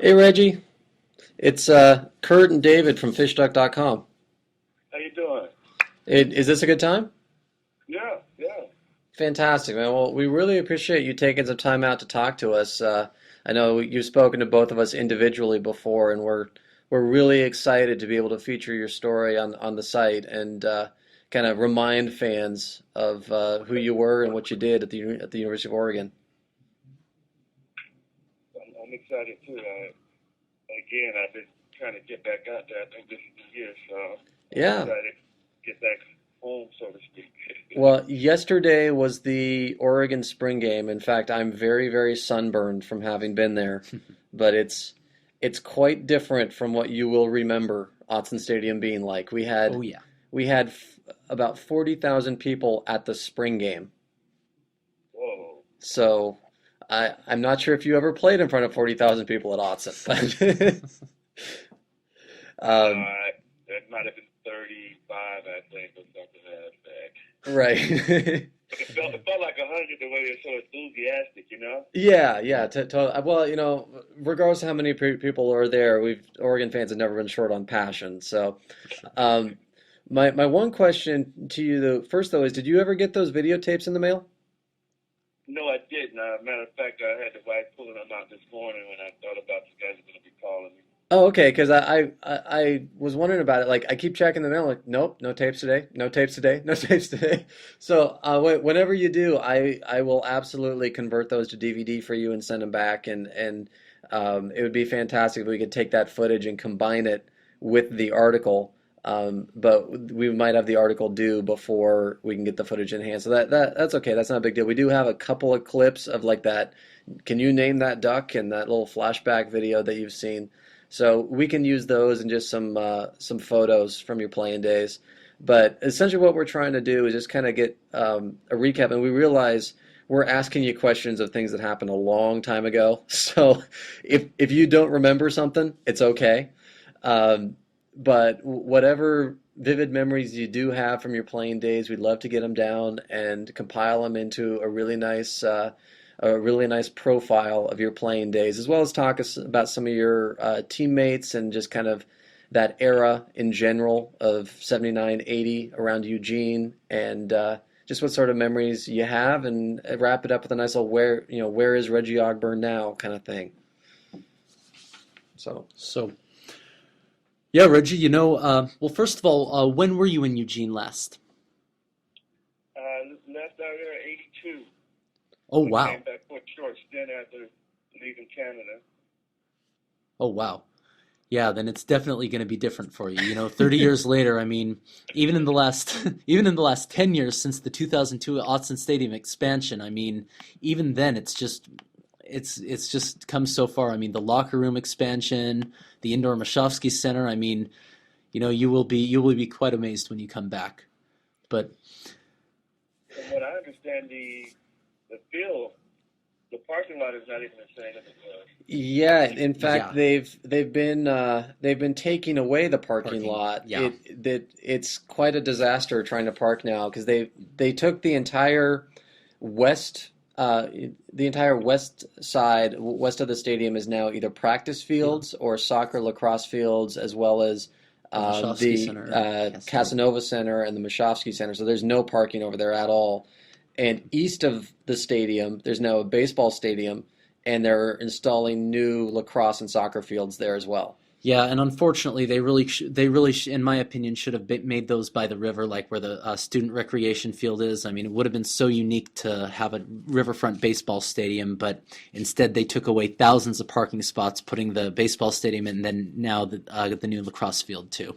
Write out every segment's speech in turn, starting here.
Hey Reggie, it's Kurt and David from fishduck.com. How you doing? Is this a good time? Yeah, yeah. Fantastic, man. Well, we really appreciate you taking some time out to talk to us. I know you've spoken to both of us individually before, and we're really excited to be able to feature your story on the site and kind of remind fans of who you were and what you did at the University of Oregon. I'm excited too. Again, I've been trying to get back out there. I think this is the year, so I'm Yeah. excited to get back home, so to speak. Well, yesterday was the Oregon spring game. In fact, I'm very, very sunburned from having been there, but it's quite different from what you will remember Autzen Stadium being like. Oh yeah. We had about 40,000 people at the spring game. Whoa. So I'm not sure if you ever played in front of 40,000 people at Autzen, but That might have been 35, I think, or something like that. right. But it felt like 100 the way they're so enthusiastic, you know? Yeah, yeah. Well, regardless of how many people are there, Oregon fans have never been short on passion. So, um, my one question to you, though, first though, is did you ever get those videotapes in the mail? No, I didn't. Matter of fact, I had the wife pulling them out this morning when I thought about you guys were going to be calling me. Oh, okay. Because I was wondering about it. Like, I keep checking the mail. Like, nope, no tapes today. No tapes today. No tapes today. So, whenever you do, I will absolutely convert those to DVD for you and send them back. And it would be fantastic if we could take that footage and combine it with the article. But we might have the article due before we can get the footage in hand. So that's okay. That's not a big deal. We do have a couple of clips of like that. Can you name that duck and that little flashback video that you've seen? So we can use those and just some photos from your playing days. But essentially, what we're trying to do is just kind of get a recap, and we realize we're asking you questions of things that happened a long time ago. So if you don't remember something, it's okay. Um, but whatever vivid memories you do have from your playing days, we'd love to get them down and compile them into a really nice profile of your playing days, as well as talk about some of your teammates and just kind of that era in general of 79, 80 around Eugene, and just what sort of memories you have, and wrap it up with a nice little where is Reggie Ogburn now kind of thing. So, So yeah, Reggie. Well, first of all, when were you in Eugene last? Left out there at 82. Oh I wow. came back for a short stint after leaving Canada. Oh wow. Yeah, then it's definitely going to be different for you. 30 years later, I mean, even in the last even in the last 10 years since the 2002 Autzen Stadium expansion, I mean, even then it's just come so far. I mean, the locker room expansion, the indoor Mashofsky Center, I mean, you will be quite amazed when you come back. But From what I understand, the field, the parking lot is not even the same as it was. yeah, in fact, yeah, they've been taking away the parking parking. lot. Yeah. It's quite a disaster trying to park now because they took west uh, the entire west side west of the stadium is now either practice Yeah. fields or soccer lacrosse fields, as well as The Mashofsky the Center, Casanova. Casanova Center and the Mashofsky Center. So there's no parking over there at all. And east of the stadium, there's now a baseball stadium, and they're installing new lacrosse and soccer fields there as well. Yeah, and unfortunately, in my opinion, should have made those by the river, like where the student recreation field is. I mean, it would have been so unique to have a riverfront baseball stadium, but instead they took away thousands of parking spots, putting the baseball stadium in, and then now the new lacrosse field too.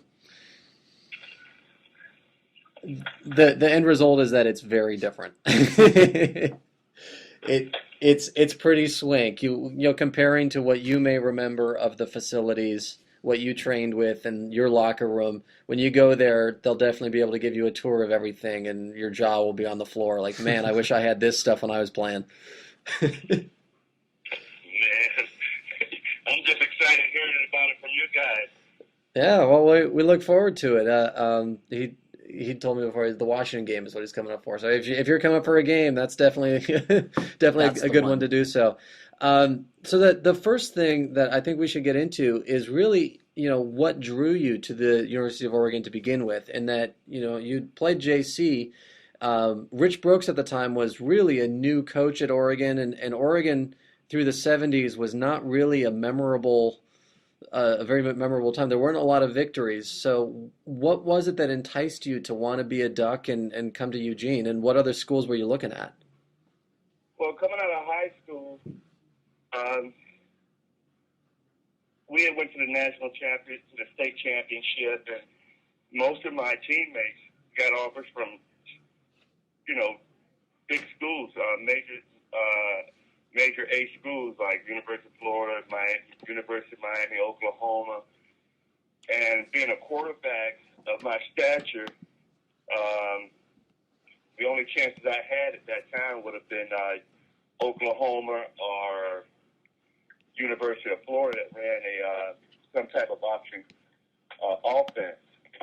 The end result is that it's very different. It's pretty swank. Comparing to what you may remember of the facilities, what you trained with, and your locker room. When you go there, they'll definitely be able to give you a tour of everything, and your jaw will be on the floor. Like, man, I wish I had this stuff when I was playing. Man, I'm just excited hearing about it from you guys. Yeah, well, we look forward to it. He told me before the Washington game is what he's coming up for. So if you're coming up for a game, that's definitely definitely That's a the good one one. to do so. So that the first thing that I think we should get into is really, what drew you to the University of Oregon to begin with, and that, you played JC. Rich Brooks at the time was really a new coach at Oregon, and Oregon through the 70s was not really a very memorable time. There weren't a lot of victories. So what was it that enticed you to want to be a Duck and come to Eugene, and what other schools were you looking at? Well, coming out of high school, um, we had went to the national champion, to the state championship, and most of my teammates got offers from, you know, big schools, major A schools like University of Florida, University of Miami, Oklahoma, and being a quarterback of my stature, um, the only chances I had at that time would have been Oklahoma or University of Florida that ran some type of option offense.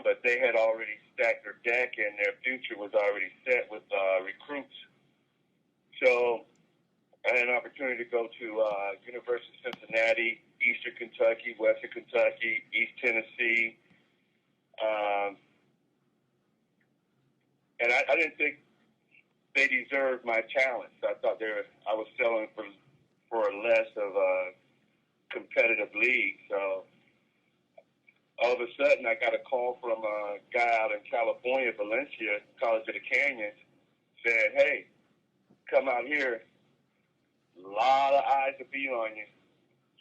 But they had already stacked their deck, and their future was already set with recruits. So I had an opportunity to go to University of Cincinnati, Eastern Kentucky, Western Kentucky, East Tennessee. And I didn't think they deserved my talents. I thought I was selling for less of a competitive league. So all of a sudden, I got a call from a guy out in California, Valencia, College of the Canyons, saying, "Hey, come out here. A lot of eyes will be on you.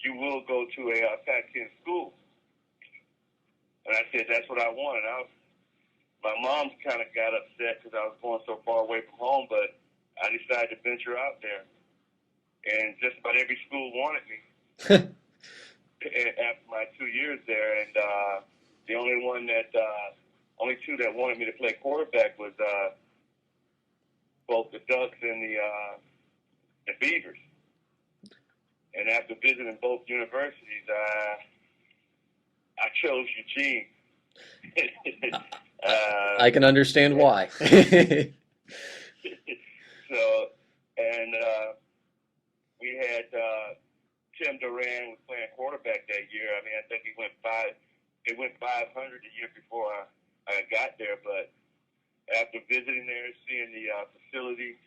You will go to a Pac-10 school." And I said, "That's what I wanted." My mom kind of got upset because I was going so far away from home, but I decided to venture out there. And just about every school wanted me after my 2 years there. And the only two that wanted me to play quarterback was both the Ducks and the Beavers. And after visiting both universities, I chose Eugene. I can understand why. So, and we had Tim Duran was playing quarterback that year. I mean, I think it went 500 the year before I got there. But after visiting there, seeing the facilities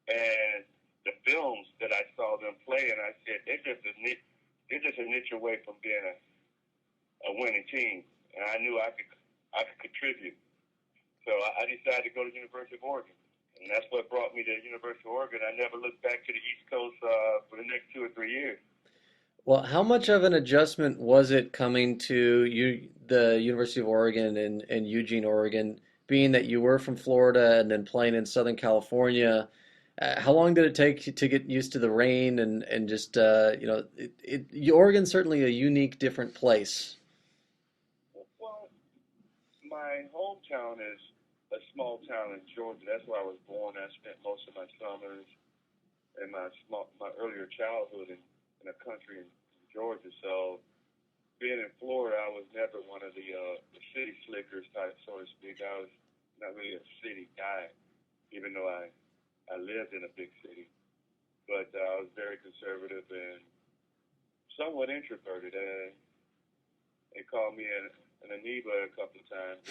and the films that I saw them play, and I said they're just a niche away from being a winning team, and I knew I could contribute. So I decided to go to University of Oregon, and that's what brought me to University of Oregon. I never looked back to the East Coast for the next 2 or 3 years. Well, how much of an adjustment was it coming to the University of Oregon and Eugene, Oregon, being that you were from Florida and then playing in Southern California? How long did it take to get used to the rain and just Oregon's certainly a unique, different place. Well, my hometown is a small town in Georgia. That's where I was born. I spent most of my summers and my earlier childhood in a country in Georgia. So being in Florida, I was never one of the city slickers type, so to speak. I was not really a city guy, even though I lived in a big city. But I was very conservative and somewhat introverted. They called me an amoeba a couple of times,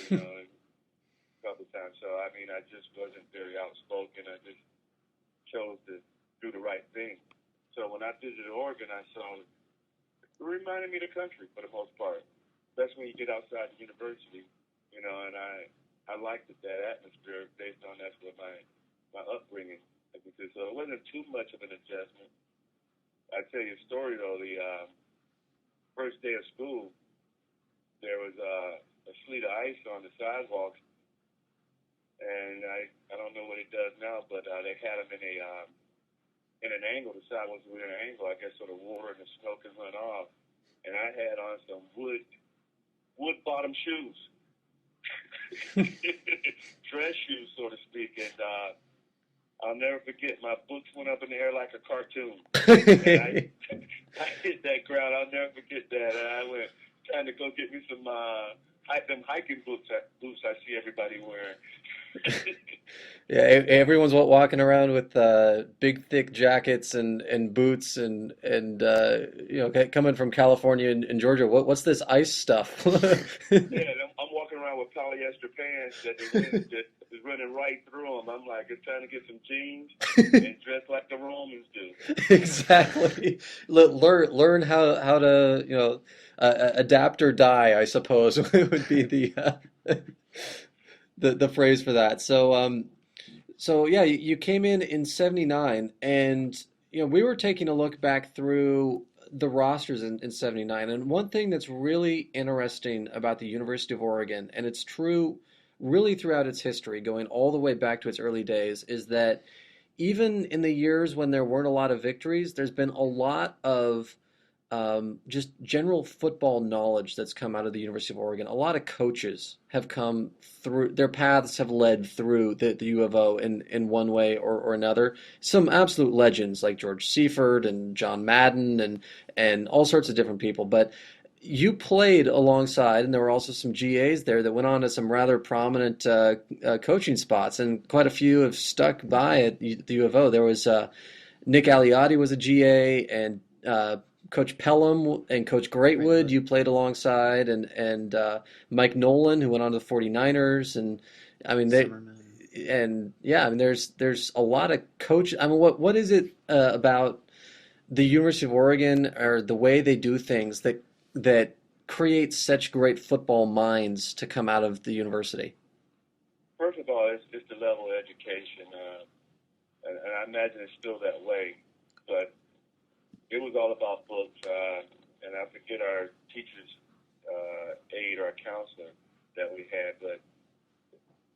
So, I mean, I just wasn't very outspoken. I just chose to do the right thing. So when I visited Oregon, I saw it reminded me of the country for the most part. That's when you get outside the university, and I liked that atmosphere based on that's what my upbringing. So it wasn't too much of an adjustment. I tell you a story though. The first day of school, there was a sleet of ice on the sidewalks, and I don't know what it does now, but they had them in an angle. The sidewalks were in an angle, I guess, so the water and the snow can run off. And I had on some wood bottom shoes, dress shoes, so to speak, and I'll never forget. My boots went up in the air like a cartoon, and I hit that ground. I'll never forget that. And I went trying to go get me some them hiking boots I see everybody wearing. Yeah, everyone's walking around with big thick jackets and boots and coming from California and Georgia. What's this ice stuff? Yeah, and I'm walking around with polyester pants that the wind just is running right through them. I'm like, it's time to get some jeans and dress like the Romans do. Exactly. Learn how to adapt or die, I suppose would be the phrase for that. So yeah, you came in '79, and we were taking a look back through the rosters in '79, and one thing that's really interesting about the University of Oregon, and it's true really throughout its history, going all the way back to its early days, is that even in the years when there weren't a lot of victories, there's been a lot of just general football knowledge that's come out of the University of Oregon. A lot of coaches have come through, their paths have led through the U of O in one way or another. Some absolute legends like George Seifert and John Madden and all sorts of different people. But you played alongside, and there were also some GAs there that went on to some rather prominent coaching spots, and quite a few have stuck by at the U of O. There was Nick Aliotti was a GA, and Coach Pelham and Coach Greatwood you played alongside, and Mike Nolan, who went on to the 49ers, and I mean Zimmerman. and yeah, I mean there's a lot of coach. I mean, what is it about the University of Oregon or the way they do things that creates such great football minds to come out of the university? First of all, it's the level of education, and I imagine it's still that way. But it was all about books, and I forget our teacher's aide or counselor that we had, but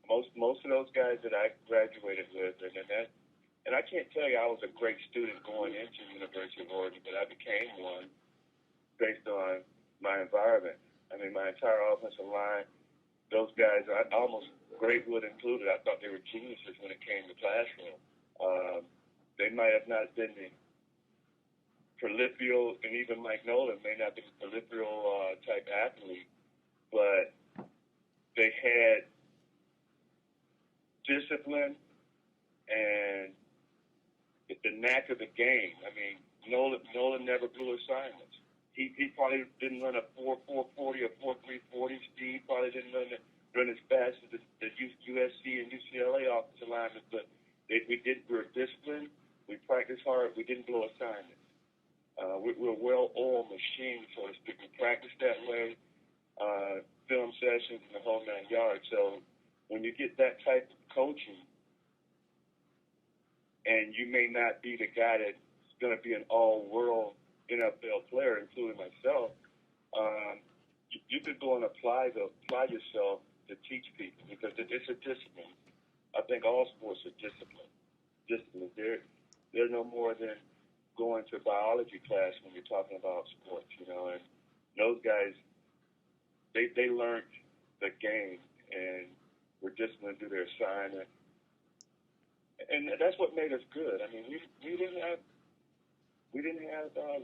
most of those guys that I graduated with, and I can't tell you I was a great student going into University of Oregon, but I became one based on my environment. I mean, my entire offensive line, those guys, I almost Greatwood included, I thought they were geniuses when it came to classroom. They might have not been the peripheral, and even Mike Nolan may not be the peripheral type athlete, but they had discipline and the knack of the game. I mean, Nolan never blew assignments. He probably didn't run a 4.40 or 4.340 speed. Probably didn't run as fast as the USC and UCLA offensive linemen. But we were disciplined. We practiced hard. We didn't blow assignments. We're a well-oiled machine, so to speak. We practice that way. Film sessions and the whole 9 yards. So when you get that type of coaching, and you may not be the guy that's going to be an all-world NFL player, including myself, you could go and apply yourself to teach people because it's a discipline. I think all sports are discipline. They're no more than going to biology class when you're talking about sports, and those guys, they learned the game and were disciplined to do their assignment. And that's what made us good. I mean, we didn't have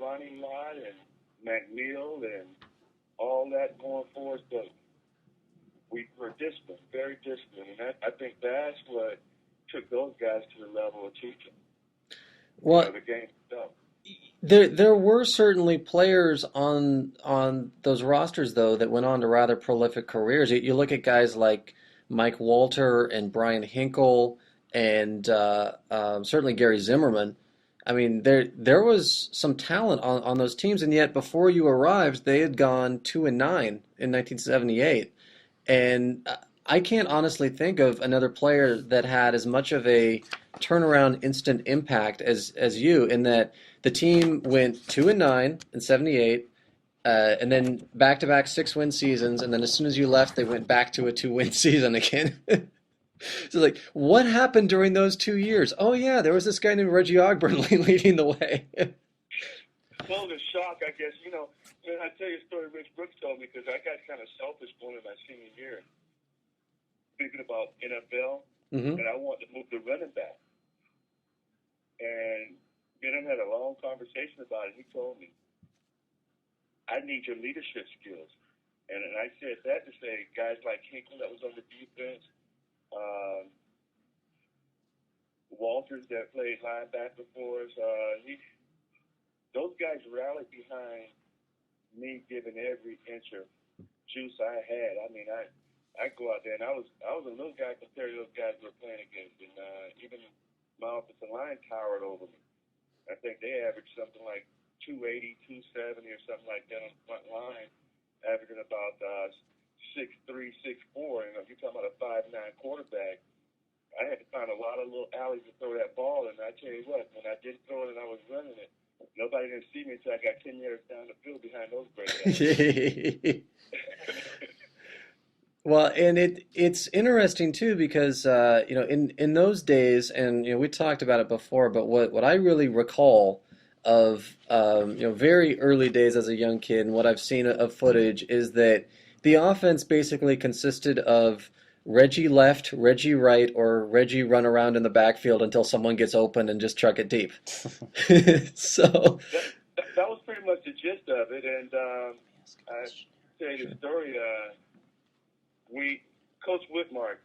Ronnie Lott and McNeil and all that going for us, but we were disciplined, very disciplined, and I think that's what took those guys to the level of teaching. Well, The game itself. there were certainly players on those rosters though that went on to rather prolific careers. You look at guys like Mike Walter and Brian Hinkle and certainly Gary Zimmerman. I mean, there was some talent on those teams, and yet before you arrived, they had gone 2-9 in 1978. And I can't honestly think of another player that had as much of a turnaround instant impact as you, in that the team went 2-9 in '78, and then back-to-back 6-win seasons, and then as soon as you left, they went back to a 2-win season again. So like, what happened during those 2 years? Oh yeah, there was this guy named Reggie Ogburn leading the way. Well, the shock, I guess, and I'll tell you a story Rich Brooks told me because I got kind of selfish going in my senior year, thinking about NFL, Hmm. and I wanted to move to running back. And me and him had a long conversation about it. He told me, I need your leadership skills. And I said that to say guys like Hinkle that was on the defense, um, Walters that played linebacker for us, those guys rallied behind me giving every inch of juice I had. I mean, I go out there and I was a little guy compared to those guys we were playing against, and even my offensive line towered over me. I think they averaged something like 280, 270 or something like that on the front line, averaging about 6'3", 6'4". And if you're talking about a 5'9" quarterback, I had to find a lot of little alleys to throw that ball. And I tell you what, when I did throw it and I was running it, nobody didn't see me until I got 10 yards down the field behind those great guys. Well, and it's interesting too because you know in those days, and you know we talked about it before, but what I really recall of you know very early days as a young kid, and what I've seen of footage is that the offense basically consisted of Reggie left, Reggie right, or Reggie run around in the backfield until someone gets open and just truck it deep. So, That was pretty much the gist of it. And I tell you the story. Coach Whitmark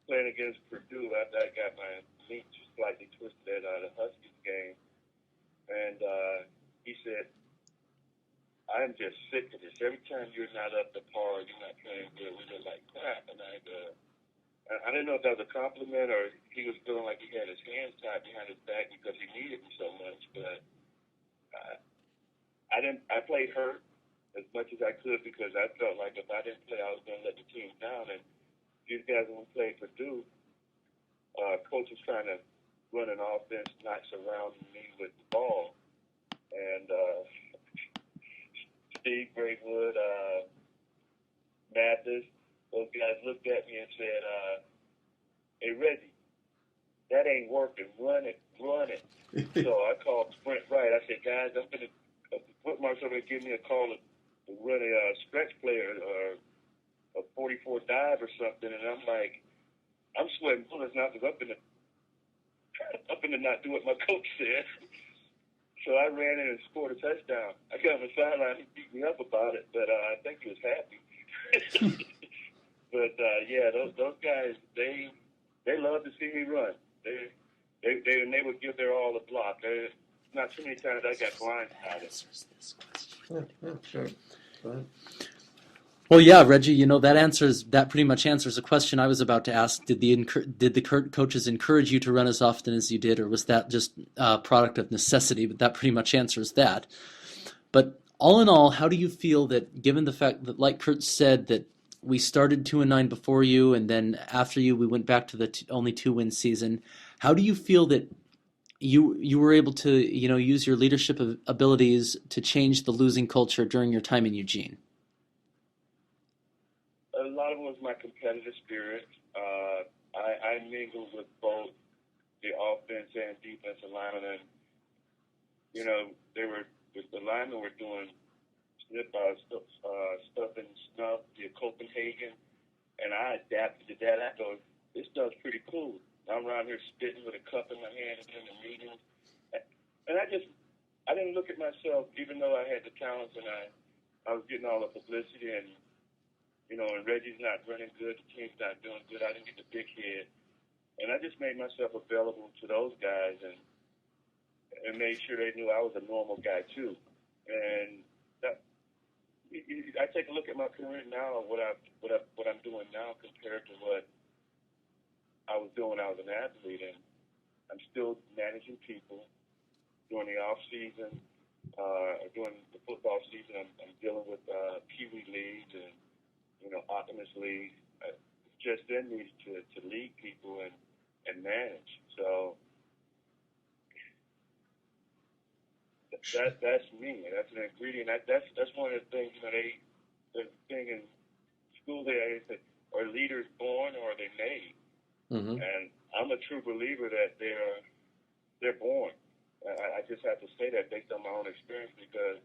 playing against Purdue after I got my knee slightly twisted at the Huskies game, and he said, "I'm just sick of this. Every time you're not up to par, you're not playing good. We look like crap." And I didn't know if that was a compliment or he was feeling like he had his hands tied behind his back because he needed me so much. But I didn't. I played hurt as much as I could because I felt like if I didn't play, I was going to let the team down. And these guys, when we played Purdue, coach was trying to run an offense not surrounding me with the ball. And Steve Braidwood, Mathis, those guys looked at me and said, "Hey, Reggie, that ain't working. Run it, run it." So I called Sprint Right. I said, "Guys, I'm going to put Marcel to give me a call to run a stretch play or a 44 dive or something." And I'm like, I'm sweating bullets now because up in the not do what my coach said. So I ran in and scored a touchdown. I got on the sideline. He beat me up about it, but I think he was happy. But yeah, those guys, they love to see me run. They would give their all to block. Not too many times I got blindsided. Sure. Go ahead. Well, yeah, Reggie, you know that pretty much answers the question I was about to ask. Did the coaches encourage you to run as often as you did, or was that just a product of necessity? But that pretty much answers that. But all in all, how do you feel that, given the fact that, like Kurt said, that we started 2-9 before you, and then after you, we went back to the only 2-win season? How do you feel that you were able to use your leadership abilities to change the losing culture during your time in Eugene? A lot of it was my competitive spirit. I mingled with both the offense and defensive linemen, and the linemen were doing stuff in snuff, the Copenhagen, and I adapted to that. I thought this stuff's pretty cool. I'm around here spitting with a cup in my hand in the meetings, and I didn't look at myself, even though I had the talents and I was getting all the publicity and. And Reggie's not running good, the team's not doing good. I didn't get the big head. And I just made myself available to those guys and made sure they knew I was a normal guy too. And I take a look at my career now, what I'm doing now compared to what I was doing when I was an athlete. And I'm still managing people during the off season, during the football season. I'm dealing with Pee Wee leagues and Optimist League, just in me to lead people and manage. So that's me. That's an ingredient. That's one of the things. The thing in school they say, are leaders born or are they made? Mm-hmm. And I'm a true believer that they're born. I just have to say that based on my own experience because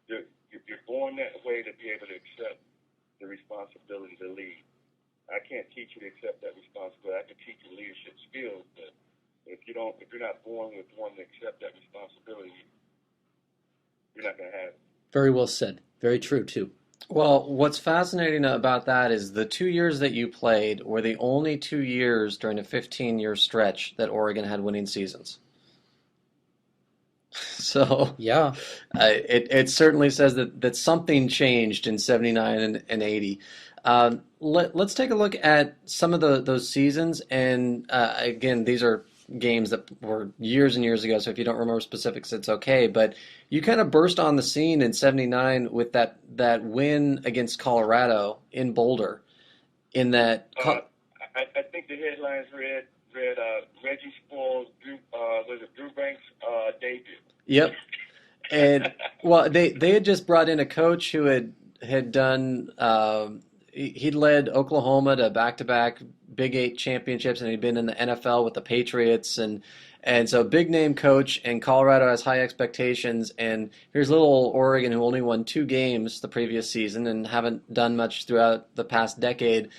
you're born that way to be able to accept the responsibility to lead. I can't teach you to accept that responsibility. I can teach you leadership skills, but if you're not born with one to accept that responsibility, you're not going to have it. Very well said. Very true too. Well, what's fascinating about that is the 2 years that you played were the only 2 years during a 15-year stretch that Oregon had winning seasons. So Yeah. it certainly says that something changed in 79 and 80. Let's take a look at some of those seasons. And again, these are games that were years and years ago. So if you don't remember specifics, it's okay. But you kind of burst on the scene in 79 with that win against Colorado in Boulder. In that, Uh, I think the headlines read Reggie Spoils was it Drew Banks debut. yep. And well, they had just brought in a coach who had done he'd led Oklahoma to back-to-back Big Eight championships, and he'd been in the NFL with the Patriots, and so big name coach. And Colorado has high expectations. And here's little Oregon, who only won 2 games the previous season and haven't done much throughout the past decade,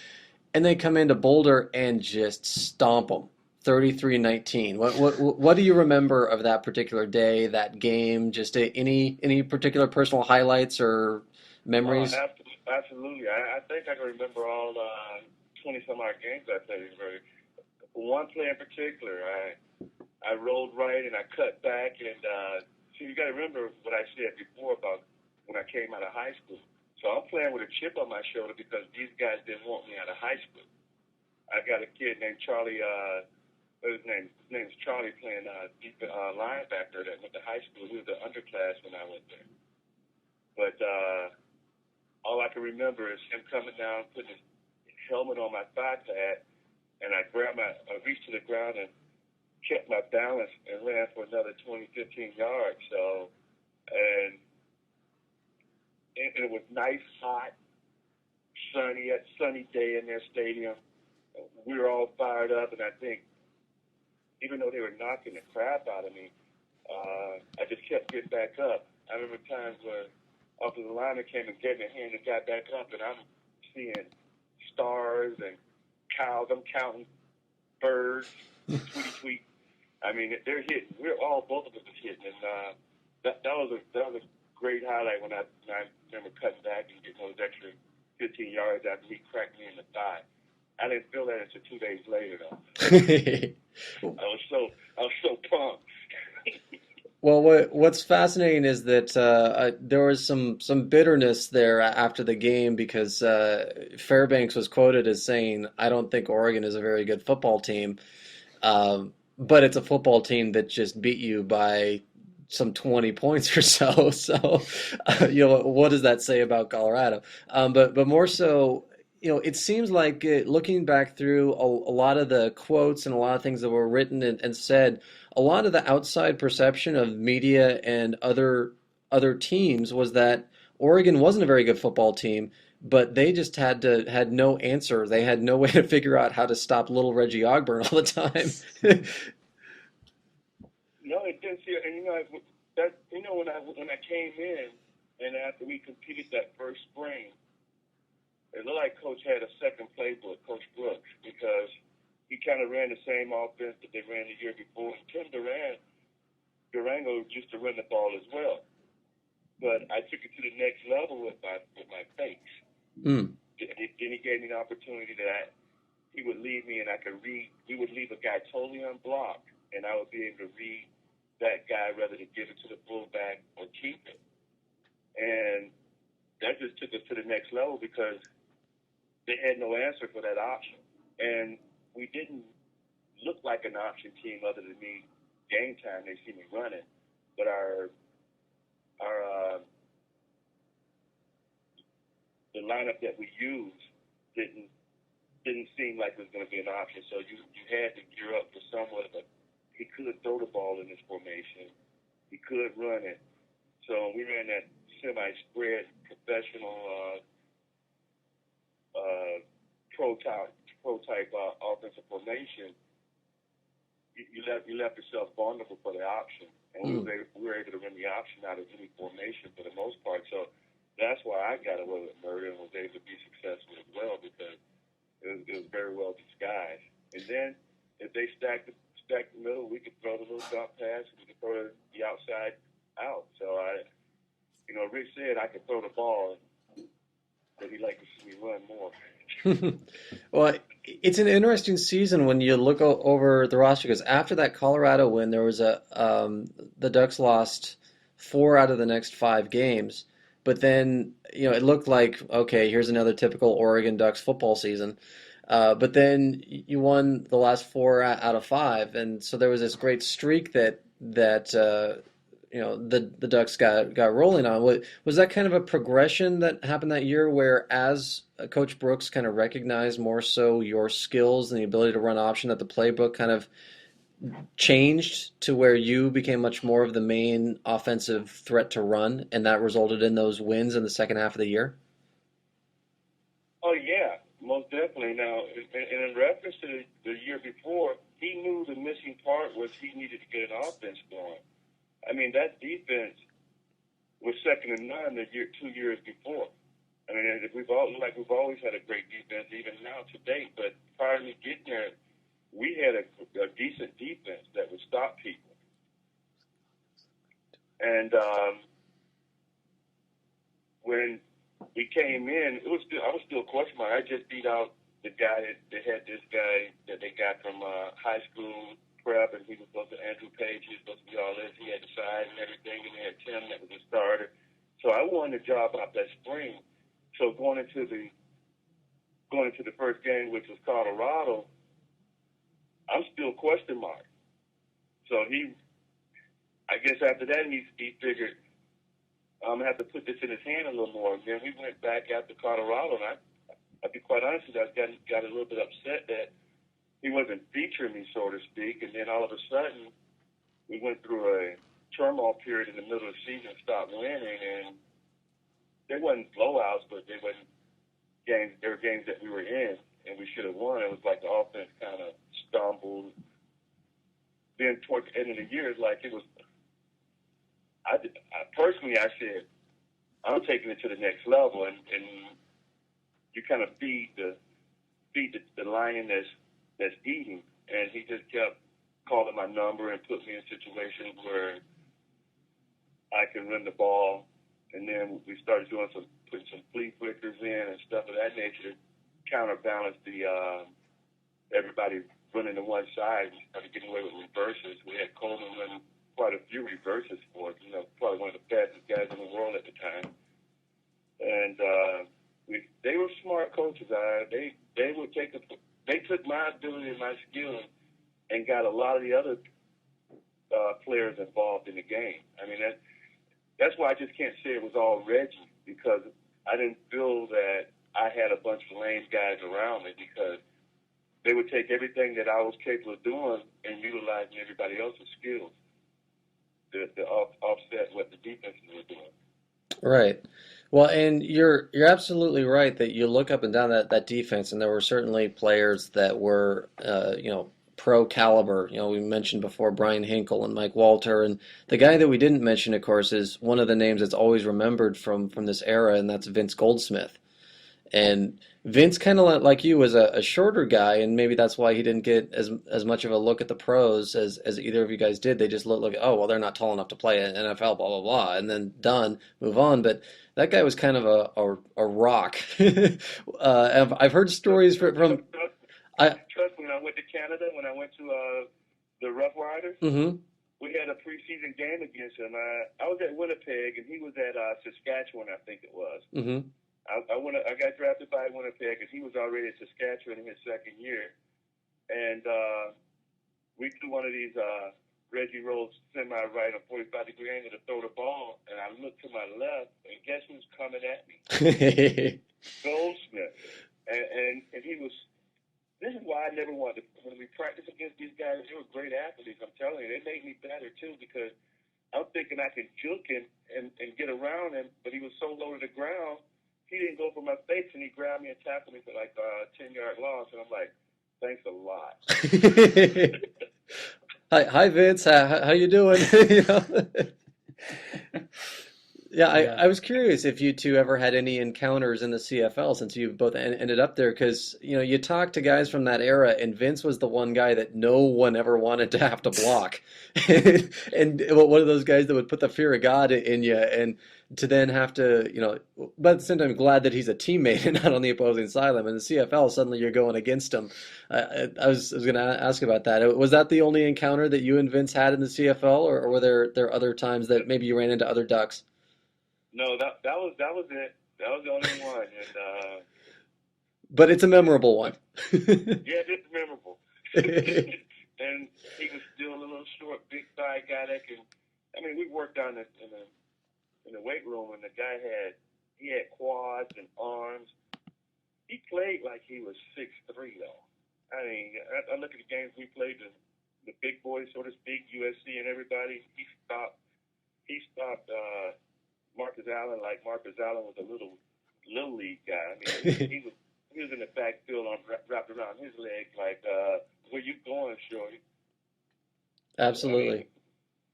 and they come into Boulder and just stomp them. 33-19. What do you remember of that particular day, that game? Just any particular personal highlights or memories? Absolutely. I think I can remember all 20 some odd games I played in Missouri. One play in particular, I rolled right and I cut back and see you got to remember what I said before about when I came out of high school. So I'm playing with a chip on my shoulder because these guys didn't want me out of high school. I got a kid named Charlie. His name's Charlie, playing deep linebacker that went to high school. He was the underclass when I went there. But all I can remember is him coming down, putting his helmet on my thigh pad, and I reached to the ground and kept my balance and ran for another 20, 15 yards. So, and it was nice, hot, sunny day in their stadium. We were all fired up, and I think even though they were knocking the crap out of me, I just kept getting back up. I remember times where offensive lineman came and gave me a hand and got back up, and I'm seeing stars and cows. I'm counting birds, tweet. I mean, they're hitting. Both of us are hitting, and that was a great highlight when I remember cutting back and getting those extra 15 yards after he cracked me in the thigh. I didn't feel that until 2 days later, though. I was so pumped. Well, what's fascinating is that there was some bitterness there after the game because Fairbanks was quoted as saying, "I don't think Oregon is a very good football team, but it's a football team that just beat you by some 20 points or so." So, what does that say about Colorado? But more so, it seems like looking back through a lot of the quotes and a lot of things that were written and said, a lot of the outside perception of media and other teams was that Oregon wasn't a very good football team, but they just had no answer. They had no way to figure out how to stop little Reggie Ogburn all the time. No, it didn't see. And when I came in and after we competed that first spring, it looked like Coach had a second playbook, Coach Brooks, because he kind of ran the same offense that they ran the year before. And Tim Durango used to run the ball as well, but I took it to the next level with my fakes. Mm. Then he gave me an opportunity that he would leave me and I could read. We would leave a guy totally unblocked, and I would be able to read that guy rather than give it to the fullback or keep it. And that just took us to the next level because they had no answer for that option. And we didn't look like an option team other than me. Game time, they see me running, but the lineup that we used didn't seem like it was going to be an option. So you had to gear up for somewhat of a. He could throw the ball in this formation. He could run it. So we ran that semi-spread professional pro type offensive formation. You left yourself vulnerable for the option, and we were able to run the option out of any formation for the most part. So that's why I got away with murder and was able to be successful as well because it was very well disguised. And then if they stacked the middle, we could throw the little dump pass, we could throw the outside out. So Rich said I could throw the ball. but he liked to see me run more. Well, it's an interesting season when you look over the roster because after that Colorado win, there was the Ducks lost 4 out of the next 5 games, but then it looked like okay, here's another typical Oregon Ducks football season. But then you won the last 4 out of 5, and so there was this great streak that the Ducks got rolling on. Was that kind of a progression that happened that year, where as Coach Brooks kind of recognized more so your skills and the ability to run option, that the playbook kind of changed to where you became much more of the main offensive threat to run, and that resulted in those wins in the second half of the year? Oh yeah, most definitely. Now, in reference to the year before, he knew the missing part was he needed to get an offense going. I mean, that defense was second to none 2 years before. I mean, we've always had a great defense, even now to date. But prior to me getting there, we had a decent defense that would stop people. And when we came in, I was still a question mark. I just beat out the guy that had this guy that they got from high school prep, and he was supposed to Andrew Page. He was supposed to be all this. He had the size and everything, and they had Tim that was a starter. So I won the job out that spring. So going into the first game, which was Colorado, I'm still question mark. So I guess after that he figured I'm gonna have to put this in his hand a little more. And then we went back after Colorado, and I'll be quite honest with you, I got a little bit upset that he wasn't featuring me, so to speak. And then all of a sudden, we went through a turmoil period in the middle of the season, stopped winning, and they wasn't blowouts, but they wasn't games. There were games that we were in, and we should have won. It was like the offense kind of stumbled. Then towards the end of the year, it's like it was. I personally, I said, I'm taking it to the next level, and you kind of feed the lion that's eating, and he just kept calling my number and put me in situations where I can run the ball, and then we started putting some flea flickers in and stuff of that nature to counterbalance the everybody running to one side and started getting away with reverses. We had Coleman run quite a few reverses for us, probably one of the fastest guys in the world at the time. And they were smart coaches. They took my ability and my skill and got a lot of the other players involved in the game. I mean, that's why I just can't say it was all Reggie, because I didn't feel that I had a bunch of lame guys around me, because they would take everything that I was capable of doing and utilizing everybody else's skills to offset what the defenses were doing. Right. Well, and you're absolutely right that you look up and down that defense, and there were certainly players that were pro caliber. We mentioned before Brian Hinkle and Mike Walter, and the guy that we didn't mention, of course, is one of the names that's always remembered from this era, and that's Vince Goldsmith. And Vince, kind of like you, was a shorter guy, and maybe that's why he didn't get as much of a look at the pros as either of you guys did. They just look like, oh, well, they're not tall enough to play in NFL, blah, blah, blah, and then done, move on. But that guy was kind of a rock. I've heard stories from Trust me, when I went to Canada, when I went to the Rough Riders, we had a preseason game against him. I was at Winnipeg, and he was at Saskatchewan, I think it was. Mm-hmm. I got drafted by Winnipeg, and he was already at Saskatchewan in his second year. And we threw one of these Reggie rolls semi-right on 45-degree angle to throw the ball, and I looked to my left, and guess who's coming at me? Goldsmith. And he was. This is why I never wanted to. When we practiced against these guys, they were great athletes. I'm telling you, they made me better too, because I'm thinking I could juke him and get around him, but he was so low to the ground. He didn't go for my face, and he grabbed me and tackled me for like a 10-yard loss. And I'm like, thanks a lot. Hi, Vince. How you doing? Yeah, Yeah. I was curious if you two ever had any encounters in the CFL since you both ended up there, because you talk to guys from that era, and Vince was the one guy that no one ever wanted to have to block, and one of those guys that would put the fear of God in you, and to then have to, but at the same time, glad that he's a teammate and not on the opposing sideline. In the CFL, suddenly you're going against him. I was going to ask about that. Was that the only encounter that you and Vince had in the CFL, or were there other times that maybe you ran into other Ducks? No, that was it. That was the only one, and But it's a memorable one. yeah, it's memorable. And he was still a little short, big thigh guy that can. I mean, we worked on it in the weight room, and the guy he had quads and arms. He played like he was 6'3" though. I mean, I look at the games we played, the big boys, so to speak, USC and everybody. He stopped Marcus Allen like Marcus Allen was a little league guy. I mean, he was in the backfield on wrapped around his leg like, where you going, shorty? I mean, Absolutely.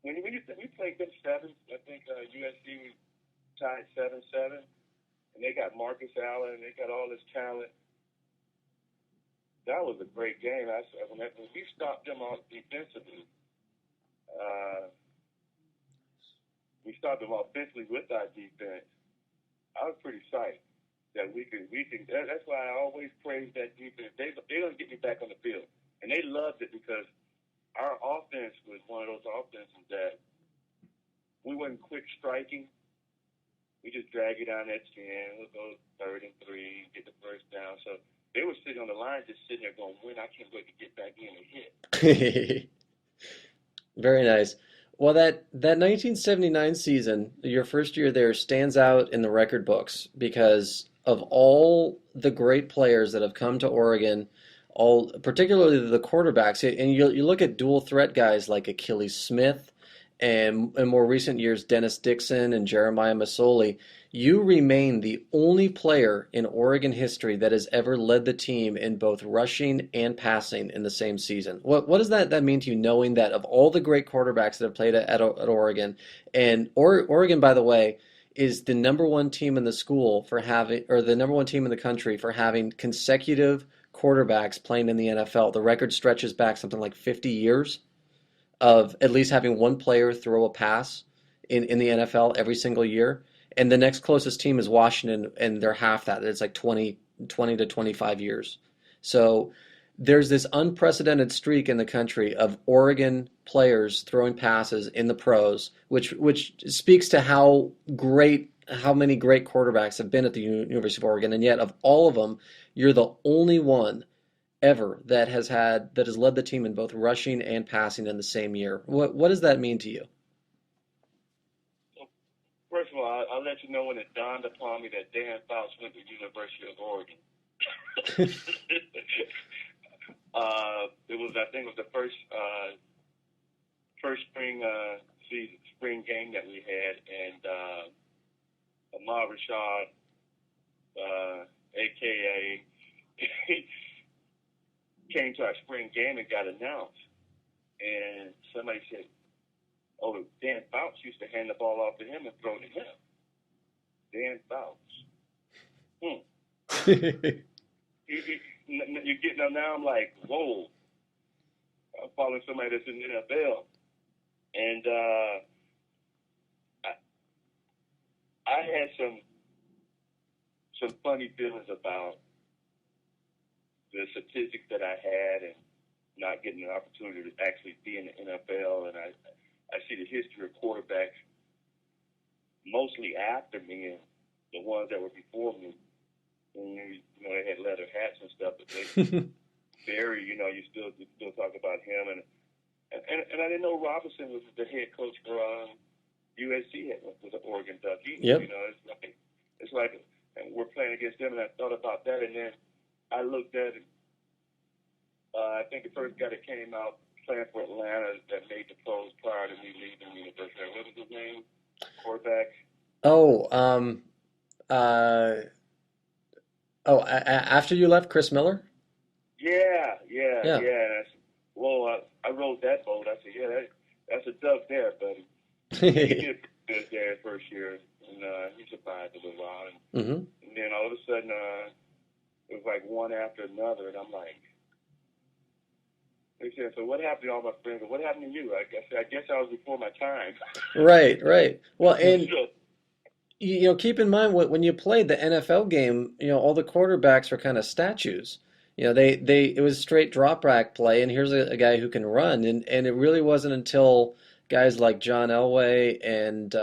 we played them seven. I think USC we tied 7-7, and they got Marcus Allen. They got all this talent. That was a great game. When we stopped them off defensively, uh, we stopped them offensively with our defense. I was pretty psyched that we can. That's why I always praise that defense. They don't get me back on the field, and they loved it because our offense was one of those offenses that we wasn't quick striking. We just drag it down that chin. We'll go 3rd and 3, get the first down. So they were sitting on the line, just sitting there going, "When I can't wait to get back in and hit." Very nice. Well, that 1979 season, your first year there, stands out in the record books because of all the great players that have come to Oregon, all particularly the quarterbacks. And you look at dual threat guys like Achilles Smith, and in more recent years, Dennis Dixon and Jeremiah Masoli. You remain the only player in Oregon history that has ever led the team in both rushing and passing in the same season. What does that mean to you, knowing that of all the great quarterbacks that have played at Oregon, and Oregon, by the way, is the number one team in the school for having, or the number one team in the country for having consecutive quarterbacks playing in the NFL. The record stretches back something like 50 years of at least having one player throw a pass in the NFL every single year. And the next closest team is Washington, and they're half that. It's like 20 to 25 years. So there's this unprecedented streak in the country of Oregon players throwing passes in the pros, which speaks to how many great quarterbacks have been at the University of Oregon, and yet of all of them, you're the only one ever that has led the team in both rushing and passing in the same year. What does that mean to you? So, first of all, I'll let you know when it dawned upon me that Dan Fouts went to the University of Oregon. I think it was the first spring game that we had, and Ahmad Rashad, aka, came to our spring game and got announced. And somebody said, "Oh, Dan Fouts used to hand the ball off to him and throw to him." Dan Fouts. You get now. I'm like, whoa! I'm following somebody that's in the NFL, and I had some funny feelings about the statistics that I had and not getting an opportunity to actually be in the NFL. And I see the history of quarterbacks mostly after me and the ones that were before me. And, they had leather hats and stuff, but Barry, you still talk about him. And I didn't know Robinson was the head coach for USC, was an Oregon Duck. Yep. It's like and we're playing against them, and I thought about that, and then I looked at it. I think the first guy that came out playing for Atlanta that made the pros prior to me leaving the university. What was his name? Quarterback. Oh, uh, after you left, Chris Miller? Yeah. Yeah. And I said, well, I rode that boat. I said, yeah, that's a dub there, buddy. He did pretty good there his first year. And and he survived a little while. Hmm. And then all of a sudden, it was like one after another, and I'm like, they said, so what happened to all my friends? What happened to you? I guess I was before my time. Right, right. Well, and So, keep in mind when you played the NFL game, all the quarterbacks were kind of statues. It was straight drop back play, and here's a guy who can run, and it really wasn't until guys like John Elway and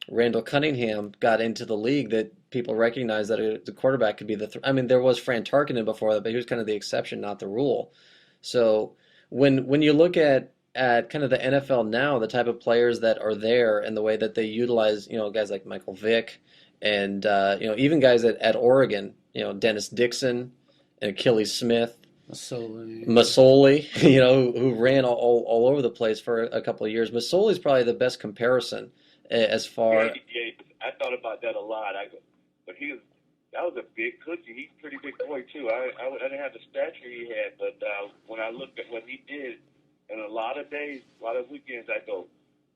Randall Cunningham got into the league that people recognized that the quarterback could be I mean, there was Fran Tarkenton before that, but he was kind of the exception, not the rule. So when you look at kind of the NFL now, the type of players that are there and the way that they utilize, guys like Michael Vick and even guys at Oregon, Dennis Dixon and Achilles Smith, So, Masoli, who ran all over the place for a couple of years. Masoli's probably the best comparison as far. yeah, I thought about that a lot. But that was a big cookie. He's a pretty big boy too. I didn't have the stature he had, but when I looked at what he did, and a lot of days, a lot of weekends, I go,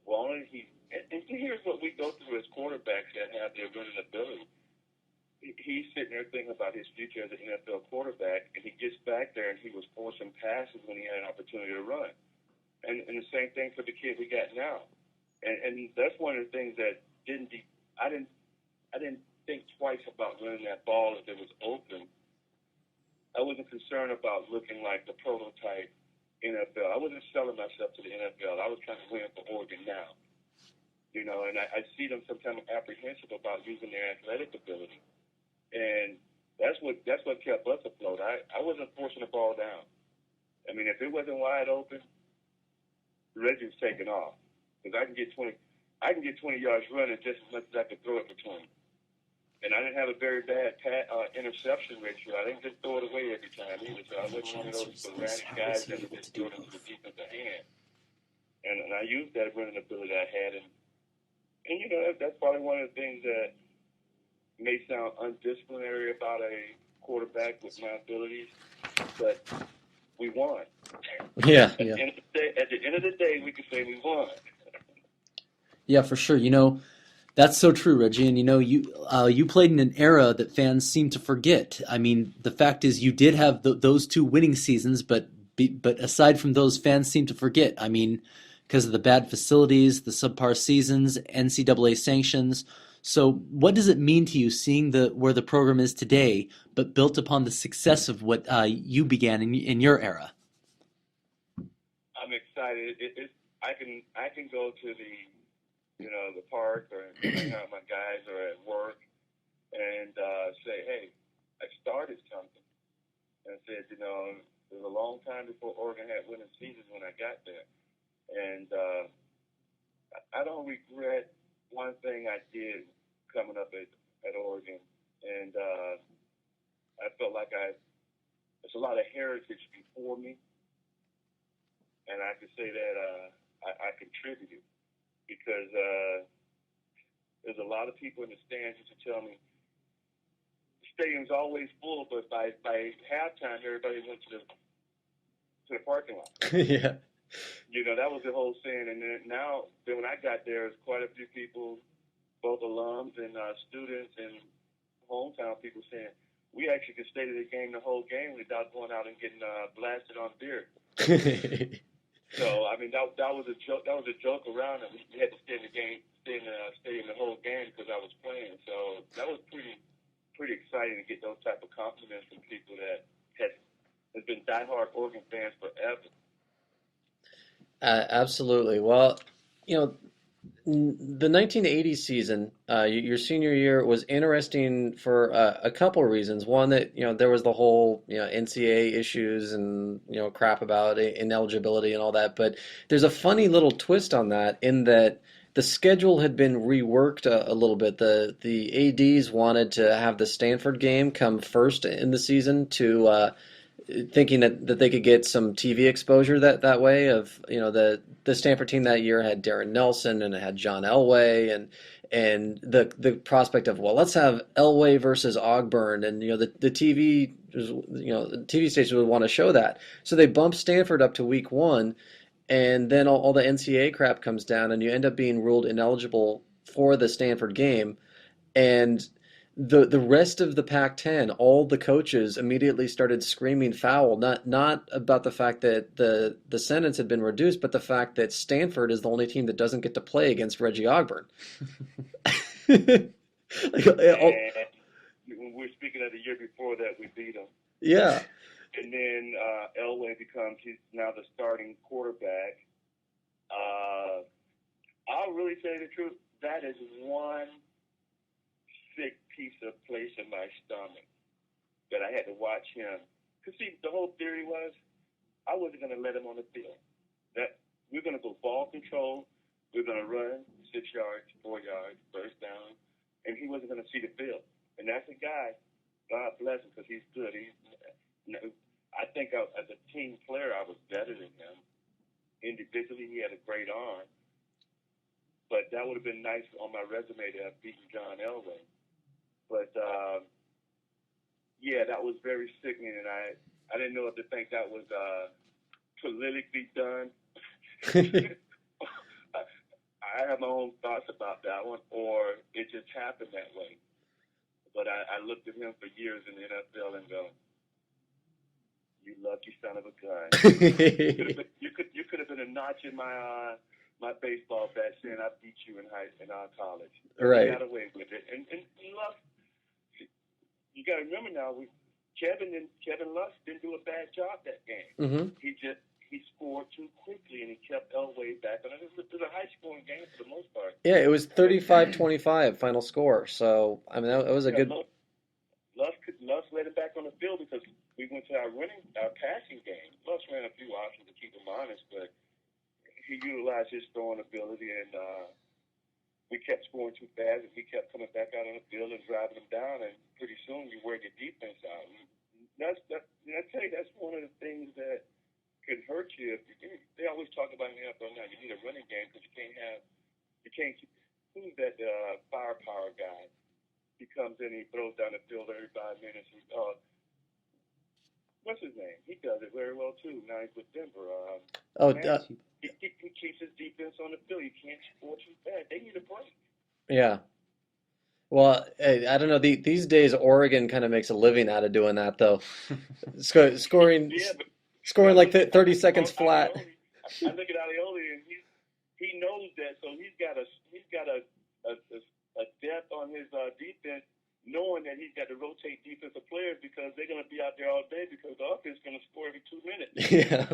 well, only he. And here's what we go through as quarterbacks that have the running ability. He's sitting there thinking about his future as an NFL quarterback, and he gets back there and he was forcing passes when he had an opportunity to run. And the same thing for the kid we got now. And that's one of the things that I didn't think twice about running that ball if it was open. I wasn't concerned about looking like the prototype NFL. I wasn't selling myself to the NFL. I was trying to win for Oregon now. And I see them sometimes apprehensive about using their athletic ability. And that's what kept us afloat. I wasn't forcing the ball down. I mean, if it wasn't wide open, Reggie's taking off. Because I can get 20 yards running just as much as I could throw it for 20. And I didn't have a very bad interception ratio. I didn't just throw it away every time either. So I wasn't one of those sporadic guys that would just throw it into the defensive hand. And I used that running ability I had. And that's probably one of the things that may sound undisciplinary about a quarterback with my abilities, but we won. Yeah, At the end of the day, we can say we won. yeah, for sure. That's so true, Reggie. And you played in an era that fans seem to forget. I mean, the fact is, you did have those two winning seasons, but aside from those, fans seem to forget. I mean, because of the bad facilities, the subpar seasons, NCAA sanctions. So, what does it mean to you seeing where the program is today, but built upon the success of what you began in your era? I'm excited. I can go to the park or hang out with my guys or at work and say, hey, I started something. And I said, it was a long time before Oregon had winning seasons when I got there. And I don't regret one thing I did coming up at Oregon. And I felt like there's a lot of heritage before me. And I could say that I contributed because there's a lot of people in the stands used to tell me the stadium's always full, but by halftime everybody went to the parking lot. yeah. That was the whole saying. And then when I got there, there's quite a few people, both alums and students and hometown people saying, we actually could stay to the game the whole game without going out and getting blasted on beer. So I mean, that was a joke. That was a joke around, and we had to stay in the stadium the whole game because I was playing. So that was pretty exciting to get those type of compliments from people that has been diehard Oregon fans forever. Absolutely. Well, the 1980 season, your senior year, was interesting for a couple of reasons. One, that there was the whole NCAA issues and crap about ineligibility and all that. But there's a funny little twist on that in that the schedule had been reworked a little bit. The ADs wanted to have the Stanford game come first in the season to thinking that they could get some TV exposure that way. Of the Stanford team that year had Darren Nelson and it had John Elway and the prospect of, well, let's have Elway versus Ogburn, and the TV the TV station would want to show that, so they bumped Stanford up to week 1, and then all the NCAA crap comes down and you end up being ruled ineligible for the Stanford game, and the rest of the Pac-10, all the coaches immediately started screaming foul, not about the fact that the sentence had been reduced, but the fact that Stanford is the only team that doesn't get to play against Reggie Ogburn. Like, oh, And when we're speaking of the year before that, we beat them. yeah. And then Elway he's now the starting quarterback. I'll really tell you the truth. That is one sick piece of place in my stomach that I had to watch him. Because, see, the whole theory was I wasn't going to let him on the field. That we're going to go ball control. We're going to run 6 yards, 4 yards, first down. And he wasn't going to see the field. And that's a guy, God bless him, because he's good. I think as a team player, I was better than him. Individually, he had a great arm. But that would have been nice on my resume to have beaten John Elway. But, yeah, that was very sickening, and I didn't know if to think that was politically done. I have my own thoughts about that one, or it just happened that way. But I looked at him for years in the NFL and go, "You lucky son of a gun! You could have been a notch in my baseball bat saying I beat you in college. Right. You got away with it, and Lusk. You got to remember now, Kevin Lusk didn't do a bad job that game. Mm-hmm. He scored too quickly, and he kept Elway back. And it was a high-scoring game for the most part. Yeah, it was 35-25 final score. So, I mean, that was a good. Lusk let him back on the field because we went to our passing game. Lusk ran a few options to keep him honest, but he utilized his throwing ability, and we kept scoring too fast, and he kept coming back out on the field and driving them down, and pretty soon you wear your defense out. And I tell you, that's one of the things that can hurt you. They always talk about in the NFL now, you need a running game because who's that firepower guy? He comes in, he throws down the field every 5 minutes. What's his name? He does it very well, too. Now he's with Denver. He keeps his defense on the field. You can't score too fast. They need a break. Yeah. Well, I don't know. These days, Oregon kind of makes a living out of doing that, though. Scoring like 30 seconds flat. I look at Alioli, and he knows that, so he's got a depth on his defense, knowing that he's got to rotate defensive players because they're going to be out there all day because the offense is going to score every 2 minutes. Yeah.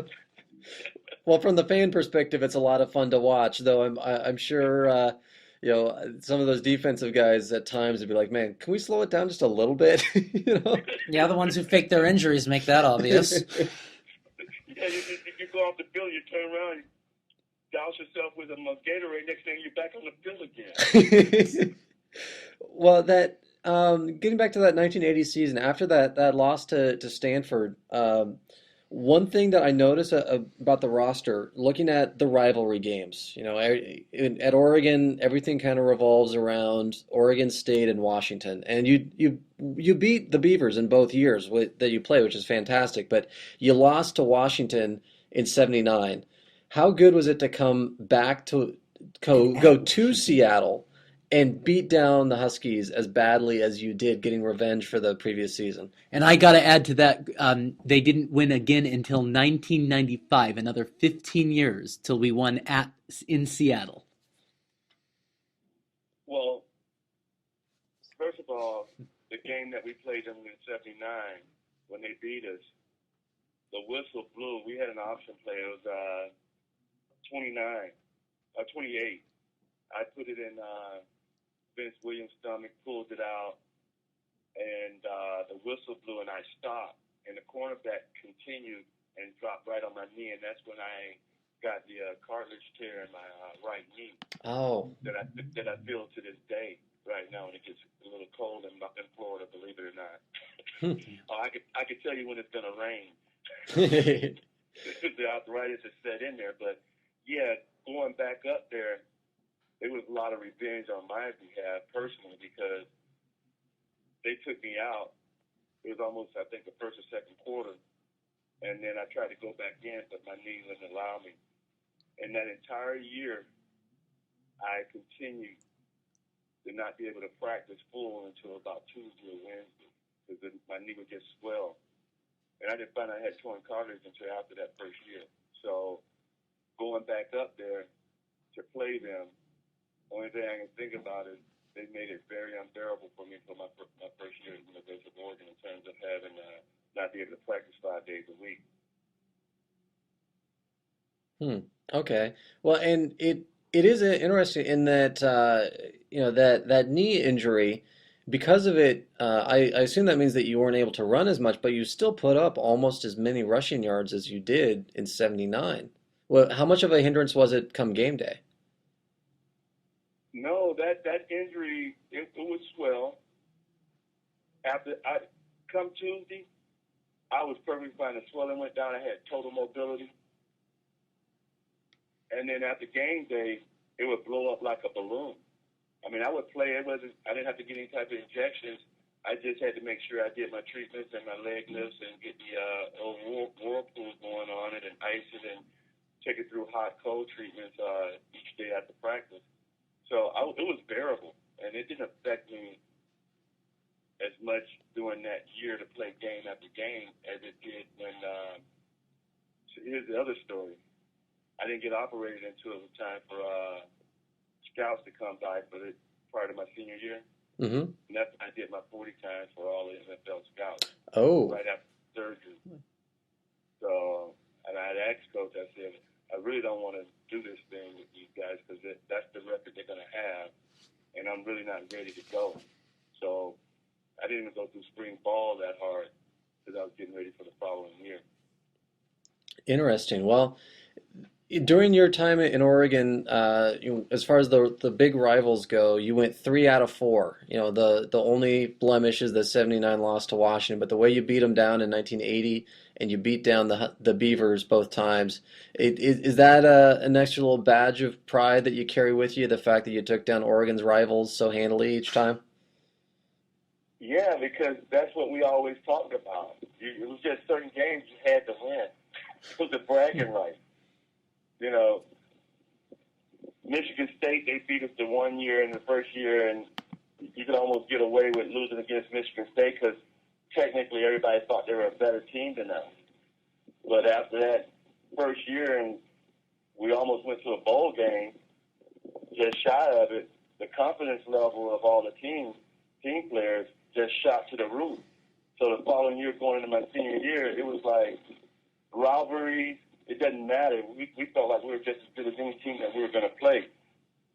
Well, from the fan perspective, it's a lot of fun to watch, though. I'm sure some of those defensive guys at times would be like, "Man, can we slow it down just a little bit?" You know? Yeah, the ones who fake their injuries make that obvious. Yeah, you go off the field, you turn around, you douse yourself with a Gatorade. Next thing you're back on the field again. Well, getting back to that 1980 season, after that loss to Stanford, one thing that I noticed about the roster, looking at the rivalry games, at Oregon, everything kind of revolves around Oregon State and Washington, and you beat the Beavers in both years that you play, which is fantastic, but you lost to Washington in '79. How good was it to come back to go to Seattle and beat down the Huskies as badly as you did, getting revenge for the previous season? And I got to add to that, they didn't win again until 1995, another 15 years till we won in Seattle. Well, first of all, the game that we played them in '79, when they beat us, the whistle blew. We had an option play. It was 28. I put it in Vince Williams' stomach, pulled it out, and the whistle blew, and I stopped. And the cornerback continued and dropped right on my knee, and that's when I got the cartilage tear in my right knee. Oh. That I feel to this day right now when it gets a little cold in Florida, believe it or not. I could tell you when it's going to rain. The arthritis is set in there, but yeah, going back up there, it was a lot of revenge on my behalf personally because they took me out. It was almost, I think, the first or second quarter, and then I tried to go back in, but my knee wouldn't allow me. And that entire year, I continued to not be able to practice full until about Tuesday or Wednesday because my knee would just swell. And I didn't find I had torn cartilage until after that first year. So going back up there to play them, only thing I can think about is they made it very unbearable for me for my first year at the University of Oregon in terms of having not be able to practice 5 days a week. Okay. Well, and it is interesting in that that knee injury, because of it, I assume that means that you weren't able to run as much, but you still put up almost as many rushing yards as you did in 79. Well, how much of a hindrance was it come game day? No, that injury it was swell. After I come Tuesday, I was perfectly fine. The swelling went down. I had total mobility. And then after game day, it would blow up like a balloon. I mean, I would play. I didn't have to get any type of injections. I just had to make sure I did my treatments and my leg lifts and get the whirlpool going on it and ice it and take it through hot cold treatments each day after practice. So it was bearable, and it didn't affect me as much during that year to play game after game as it did when. So here's the other story. I didn't get operated until it was time for scouts to come by prior to my senior year. Mm-hmm. And that's when I did my 40 times for all the NFL scouts Oh, right after surgery. So, and I had asked Coach, I said, I really don't want to do this thing with these guys because that's the record they're going to have, and I'm really not ready to go. So I didn't even go through spring ball that hard because I was getting ready for the following year. interesting. Well, during your time in Oregon, as far as the big rivals go, you went 3 out of 4. The only blemish is the 79 loss to Washington, but the way you beat them down in 1980 and you beat down the Beavers both times, is that an extra little badge of pride that you carry with you, the fact that you took down Oregon's rivals so handily each time? Yeah, because that's what we always talked about. It was just certain games you had to win. It was a bragging right. Michigan State, they beat us the 1 year in the first year, and you could almost get away with losing against Michigan State because technically everybody thought they were a better team than us. But after that first year, and we almost went to a bowl game, just shy of it, the confidence level of all the team players just shot to the roof. So the following year, going into my senior year, it was like rivalries. It doesn't matter. We felt like we were just as good as any team that we were going to play.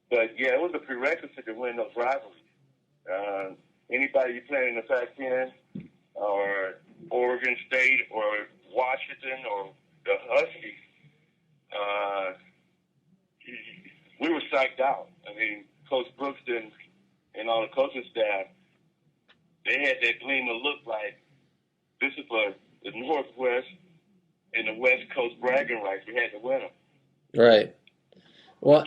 But, yeah, it was a prerequisite to win those rivalries. Anybody you play in the Pac-10 or Oregon State or Washington or the Huskies, we were psyched out. I mean, Coach Brookston and all the coaching staff, they had that gleam of look like this is for the Northwest and the West Coast bragging rights. We had to win them. Right. Well,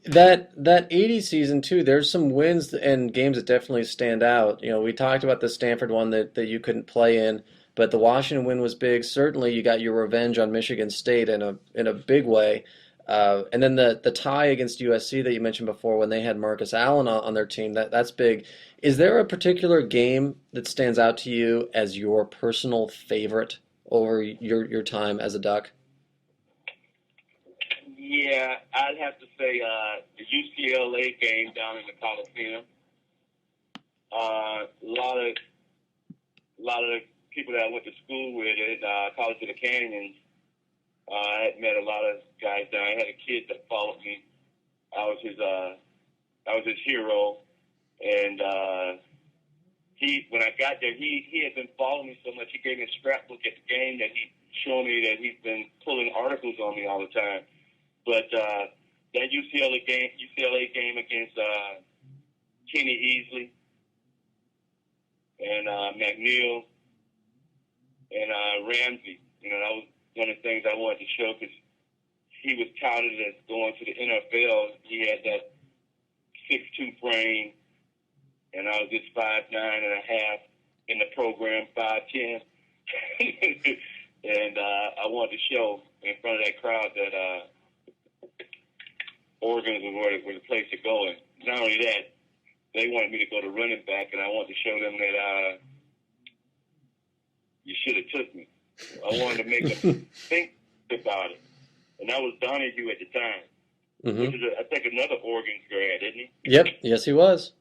that 80 season too, there's some wins and games that definitely stand out. We talked about the Stanford one that you couldn't play in, but the Washington win was big. Certainly, you got your revenge on Michigan State in a big way. And then the tie against USC that you mentioned before when they had Marcus Allen on their team, that's big. Is there a particular game that stands out to you as your personal favorite over your time as a Duck? Yeah, I'd have to say the UCLA game down in the Coliseum. A lot of the people that I went to school with at College of the Canyons, I had met a lot of guys there. I had a kid that followed me. I was his hero, and when I got there, he had been following me so much. He gave me a scrapbook at the game that he showed me that he's been pulling articles on me all the time. But that UCLA game against Kenny Easley and McNeil and Ramsey, that was one of the things I wanted to show because he was touted as going to the NFL. He had that 6'2" frame, and I was just 5'9.5" in the program, 5'10", and I wanted to show in front of that crowd that Oregon was the place to go. And not only that, they wanted me to go to running back, and I wanted to show them that you should have took me. I wanted to make them think about it. And that was Donahue at the time, which is, I think, another Oregon grad, isn't he? Yep, yes, he was.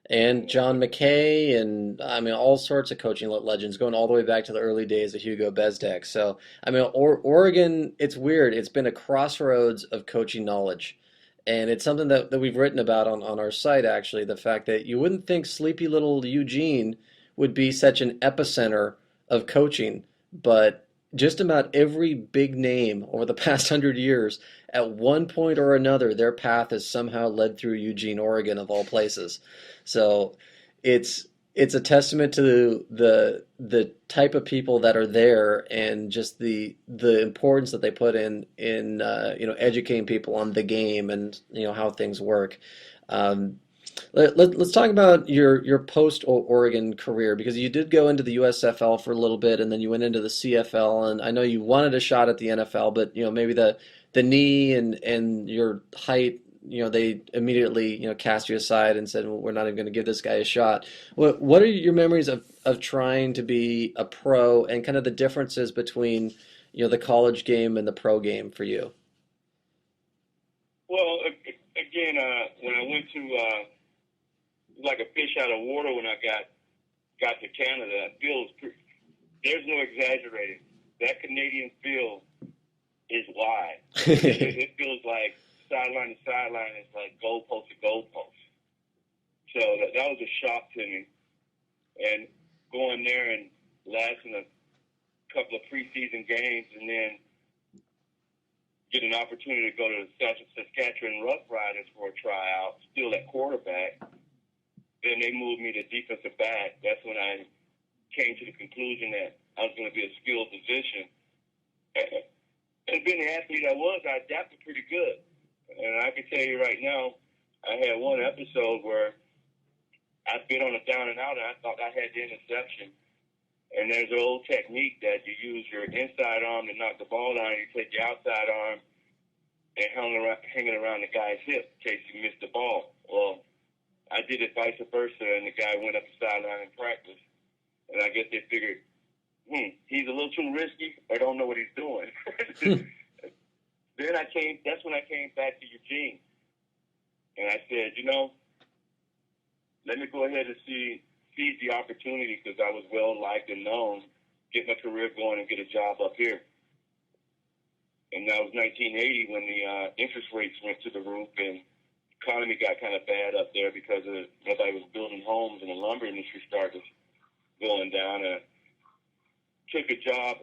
And John McKay, and I mean, all sorts of coaching legends going all the way back to the early days of Hugo Bezdek. So, I mean, Oregon, it's weird. It's been a crossroads of coaching knowledge. And it's something that we've written about on our site, actually. The fact that you wouldn't think sleepy little Eugene would be such an epicenter of coaching, but just about every big name over the past 100 years, at one point or another, their path has somehow led through Eugene, Oregon, of all places. So it's a testament to the type of people that are there and just the importance that they put in educating people on the game and how things work. Um, let's talk about your post Oregon career because you did go into the USFL for a little bit and then you went into the CFL, and I know you wanted a shot at the NFL, but maybe the knee and your height, they immediately cast you aside and said, well, we're not even going to give this guy a shot. What are your memories of trying to be a pro and kind of the differences between the college game and the pro game for you? Well, again, when I went to like a fish out of water when I got to Canada. There's no exaggerating. That Canadian field is wide. It feels like sideline to sideline is like goalpost to goalpost. So that was a shock to me. And going there and lasting a couple of preseason games and then get an opportunity to go to the Saskatchewan Rough Riders for a tryout, still at quarterback. Then they moved me to defensive back. That's when I came to the conclusion that I was going to be a skilled position. And being the athlete I was, I adapted pretty good. And I can tell you right now, I had one episode where I bit on a down and out, and I thought I had the interception. And there's an old technique that you use your inside arm to knock the ball down, and you take your outside arm and hang it around the guy's hip in case you miss the ball. Well, I did it vice versa, and the guy went up the sideline in practice. And I guess they figured, he's a little too risky or don't know what he's doing. That's when I came back to Eugene. And I said, let me go ahead and seize the opportunity because I was well-liked and known, get my career going and get a job up here. And that was 1980 when the interest rates went to the roof and economy got kind of bad up there because nobody was building homes and the lumber industry started going down. And I took a job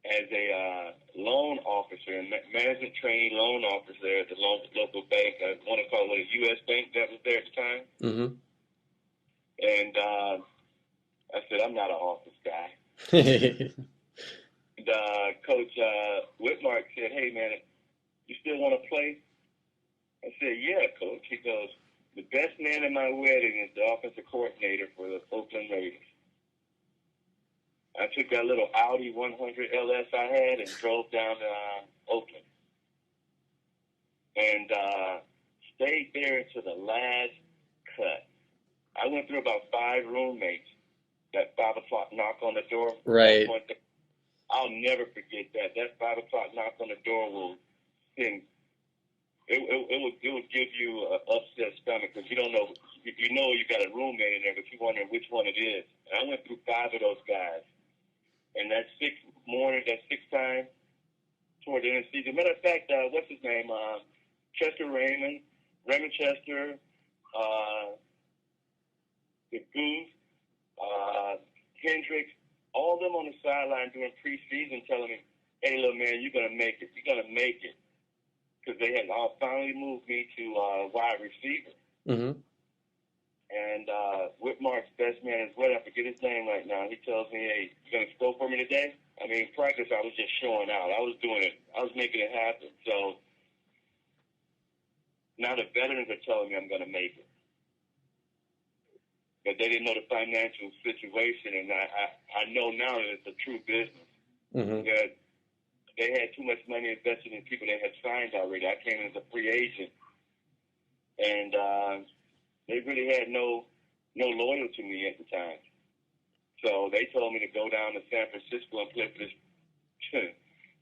as a loan officer and management trainee loan officer there at the local bank. I want to call it a U.S. bank that was there at the time. Mm-hmm. And I said, I'm not an office guy. And Coach Whitmark said, hey, man, you still want to play? I said, yeah, Coach. He goes, the best man at my wedding is the offensive coordinator for the Oakland Raiders. I took that little Audi 100 LS I had and drove down to Oakland. And stayed there until the last cut. I went through about 5 roommates. That 5 o'clock knock on the door. Right. I'll never forget that. That 5 o'clock knock on the door will send. It would give you an upset stomach because you don't know. You know you got a roommate in there, but you wonder which one it is. And I went through 5 of those guys. And that sixth time toward the end of the season. Matter of fact, what's his name? Chester Raymond Chester, the Goose, Hendricks, all of them on the sideline during preseason telling me, hey, little man, you're going to make it. You're going to make it. Because they had finally moved me to wide receiver. Mm-hmm. And Whitmark's best man is what? I forget his name right now. He tells me, hey, you going to throw for me today? I mean, in practice, I was just showing out. I was doing it. I was making it happen. So now the veterans are telling me I'm going to make it. But they didn't know the financial situation, and I know now that it's a true business. Mm-hmm. That they had too much money invested in people they had signed already. I came in as a free agent. And they really had no loyalty to me at the time. So they told me to go down to San Francisco and play for this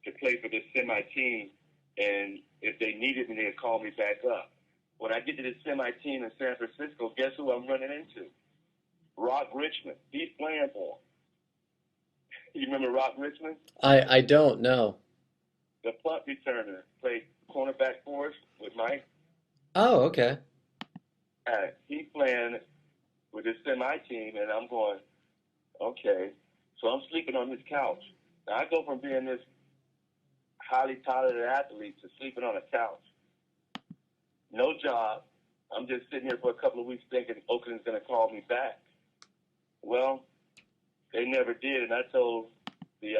to play for this semi team, and if they needed me, they'd call me back up. When I get to this semi team in San Francisco, guess who I'm running into? Rock Richmond. He's playing for him. You remember Rock Richmond? I don't know. The punt returner played cornerback for us with Mike. Oh, okay. He's playing with this semi team, and I'm going, okay. So I'm sleeping on his couch. Now I go from being this highly talented athlete to sleeping on a couch. No job. I'm just sitting here for a couple of weeks thinking Oakland's going to call me back. Well, they never did, and I told the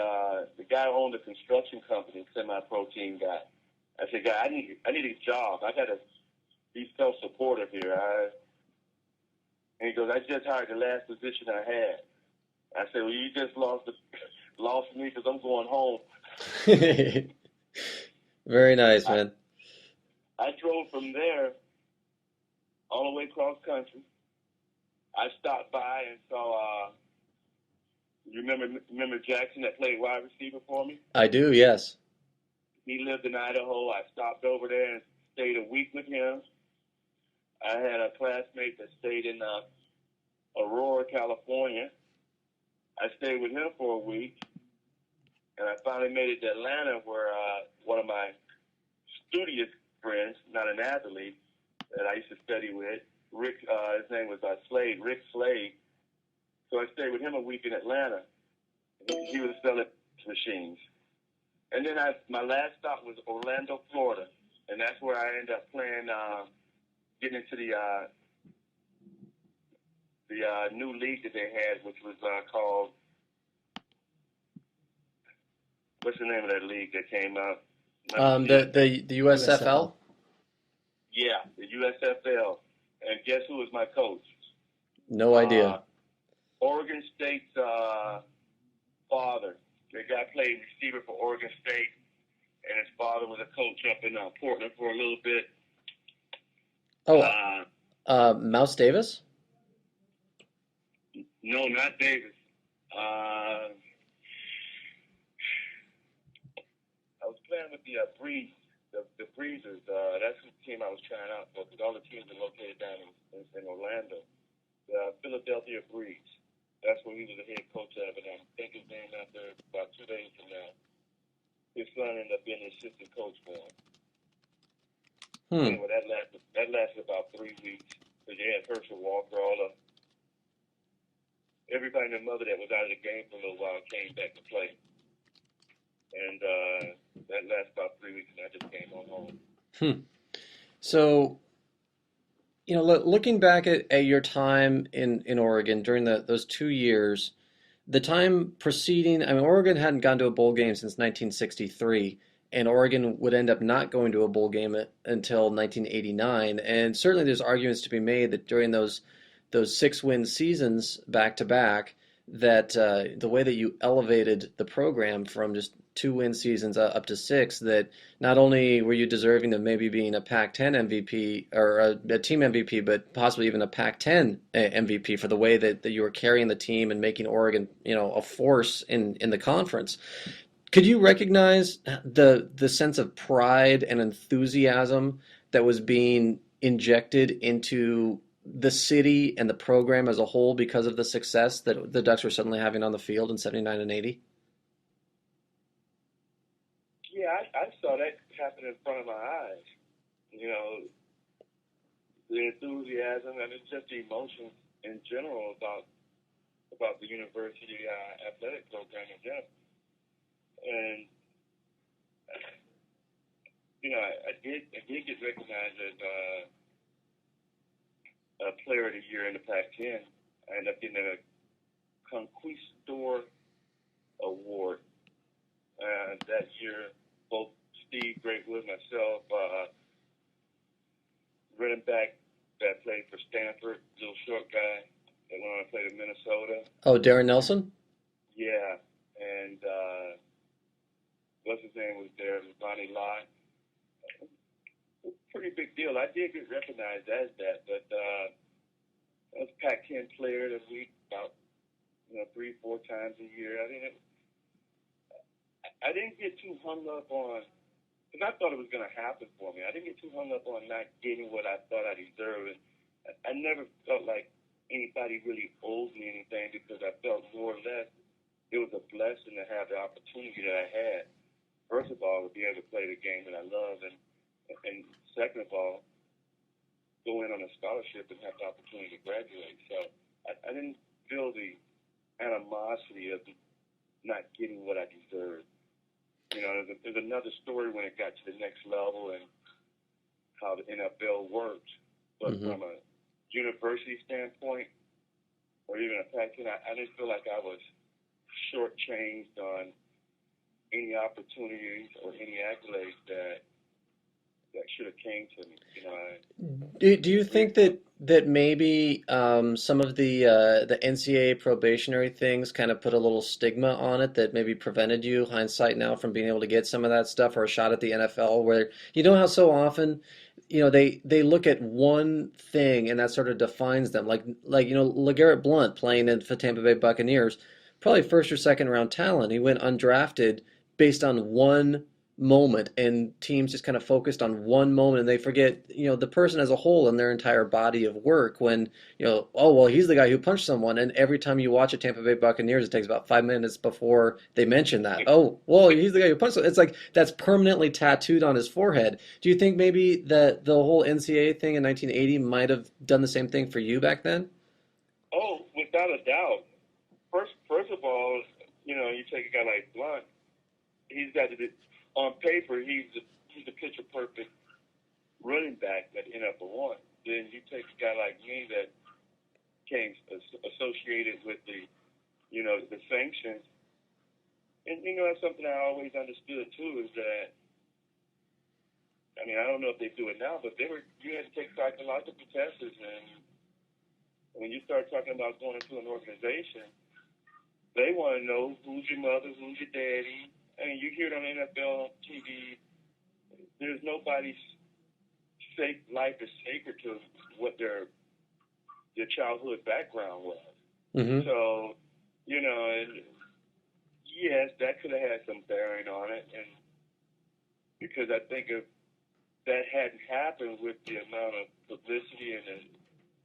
guy who owned the construction company, semi-pro team guy, I said, guy, I need a job. I got to be self-supportive here. And he goes, I just hired the last position I had. I said, well, you just lost me because I'm going home. Very nice, man. I drove from there all the way across country. I stopped by and saw, you remember Jackson that played wide receiver for me? I do, yes. He lived in Idaho. I stopped over there and stayed a week with him. I had a classmate that stayed in Aurora, California. I stayed with him for a week, and I finally made it to Atlanta, where one of my studious friends, not an athlete, that I used to study with, Rick, his name was Rick Slade. So I stayed with him a week in Atlanta. He was selling machines. And then my last stop was Orlando, Florida, and that's where I ended up playing, getting into the new league that they had, which was called, what's the name of that league that came out? The USFL? Yeah, the USFL. And guess who was my coach? No idea. Oregon State's father. The guy played receiver for Oregon State, and his father was a coach up in Portland for a little bit. Mouse Davis? No, not Davis. I was playing with the Breezers. That's the team I was trying out for, because all the teams are located down in Orlando. The Philadelphia Breeze. That's where he was the head coach of, and I think his name out there about 2 days from now. His son ended up being the assistant coach for him. Anyway, that lasted about 3 weeks. So you had Herschel Walker, everybody and their mother that was out of the game for a little while came back to play. And that lasted about 3 weeks, and I just came on home. So, looking back at your time in Oregon during those 2 years, the time preceding, I mean, Oregon hadn't gone to a bowl game since 1963, and Oregon would end up not going to a bowl game until 1989. And certainly there's arguments to be made that during those 6-win seasons back to back, that the way that you elevated the program from just 2-win seasons up to 6, that not only were you deserving of maybe being a Pac-10 MVP or a team MVP, but possibly even a Pac-10 MVP for the way that you were carrying the team and making Oregon, a force in the conference. Could you recognize the sense of pride and enthusiasm that was being injected into the city and the program as a whole because of the success that the Ducks were suddenly having on the field in 79 and 80? Yeah, I saw that happen in front of my eyes. The enthusiasm and it's just the emotions in general about the university athletic program in general. And I did get recognized as a player of the year in the Pac-10. I ended up getting a Conquistador Award that year. Both Steve Greatwood, myself, running back that played for Stanford, little short guy that went on to play in Minnesota. Oh, Darren Nelson? Yeah, and what's his name was there? Ronnie Lott. Pretty big deal. I did get recognized as that, but Pac-10 player of the week about 3-4 times a year. I didn't get too hung up on, because I thought it was going to happen for me. I didn't get too hung up on not getting what I thought I deserved. And I never felt like anybody really owed me anything, because I felt more or less it was a blessing to have the opportunity that I had. First of all, to be able to play the game that I love, and second of all, go in on a scholarship and have the opportunity to graduate. So I didn't feel the animosity of not getting what I deserved. There's another story when it got to the next level and how the NFL works. But from a university standpoint, or even a Pac-10, I didn't feel like I was shortchanged on any opportunities or any accolades that should have came to me. Do you think that maybe some of the NCAA probationary things kind of put a little stigma on it that maybe prevented you, hindsight now, from being able to get some of that stuff, or a shot at the NFL, where how so often they look at one thing and that sort of defines them, like LeGarrette Blount playing in the Tampa Bay Buccaneers, probably first or second round talent. He went undrafted based on one moment, and teams just kind of focused on one moment, and they forget the person as a whole and their entire body of work. When oh well, he's the guy who punched someone, and every time you watch a Tampa Bay Buccaneers, it takes about 5 minutes before they mention that. Oh well, he's the guy who punched someone. It's like that's permanently tattooed on his forehead. Do you think maybe that the whole NCAA thing in 1980 might have done the same thing for you back then? Oh, without a doubt. First of all, you take a guy like Blunt. He's got to be, on paper, he's a picture perfect running back that ended up a one. Then you take a guy like me that came associated with the sanctions, and that's something I always understood too, is that, I don't know if they do it now, but you had to take psychological tests, and when you start talking about going into an organization, they want to know who's your mother, who's your daddy. You hear it on NFL TV. There's nobody's life is sacred to what their childhood background was. Mm-hmm. So, and yes, that could have had some bearing on it, and because I think if that hadn't happened with the amount of publicity and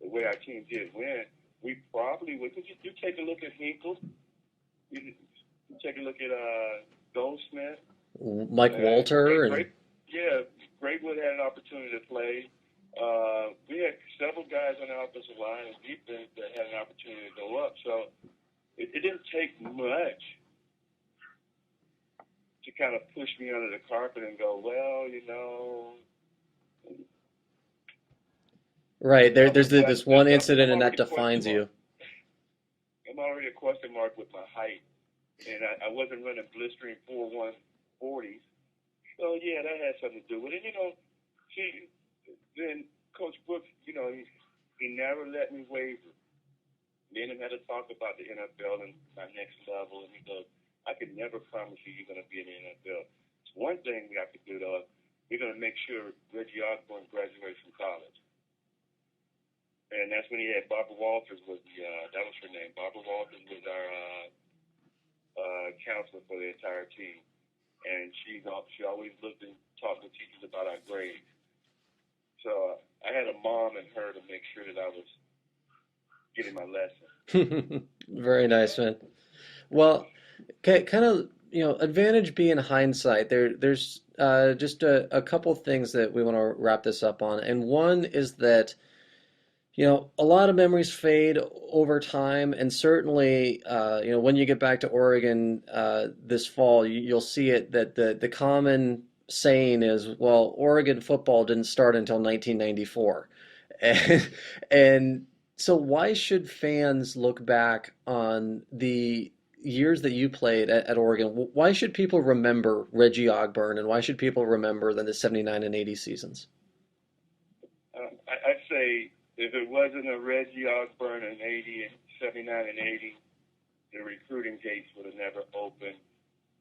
the way our team did win, we probably would. Because you take a look at Hinkle, you take a look at Goldsmith, Mike Walter, Greatwood had an opportunity to play. We had several guys on the offensive line and defense that had an opportunity to go up. So it didn't take much to kind of push me under the carpet and go, well, right. There's this one incident, and that defines you. I'm already a question mark with my height, and I wasn't running blistering 4.140s. So, yeah, that had something to do with it. Then Coach Brooks, he never let me waver. Me and him had to talk about the NFL and my next level, and he goes, I can never promise you're going to be in the NFL. It's one thing we have to do, though. We're going to make sure Reggie Osborne graduates from college. And that's when he had Barbara Walters that was her name. Barbara Walters was our counselor for the entire team. And she always looked and talked to teachers about our grades. So I had a mom and her to make sure that I was getting my lesson. Very nice, man. Well, kind of, advantage being hindsight. There's just a couple things that we want to wrap this up on. And one is that, a lot of memories fade over time, and certainly, when you get back to Oregon this fall, you'll see it that the common saying is, well, Oregon football didn't start until 1994, and so why should fans look back on the years that you played at Oregon? Why should people remember Reggie Ogburn, and why should people remember the 79 and 80 seasons? I'd say, if it wasn't a Reggie Osborne in 80 and 79 and 80, the recruiting gates would have never opened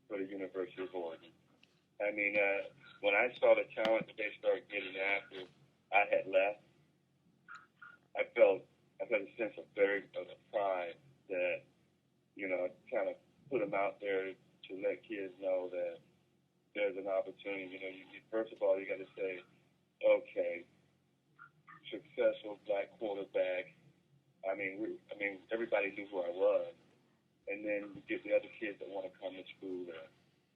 for the University of Oregon. When I saw the talent that they started getting after I had left, I felt I've had a sense of pride that, kind of put them out there to let kids know that there's an opportunity. First of all, you got to say, okay, successful black quarterback. Everybody knew who I was. And then you get the other kids that want to come to school there.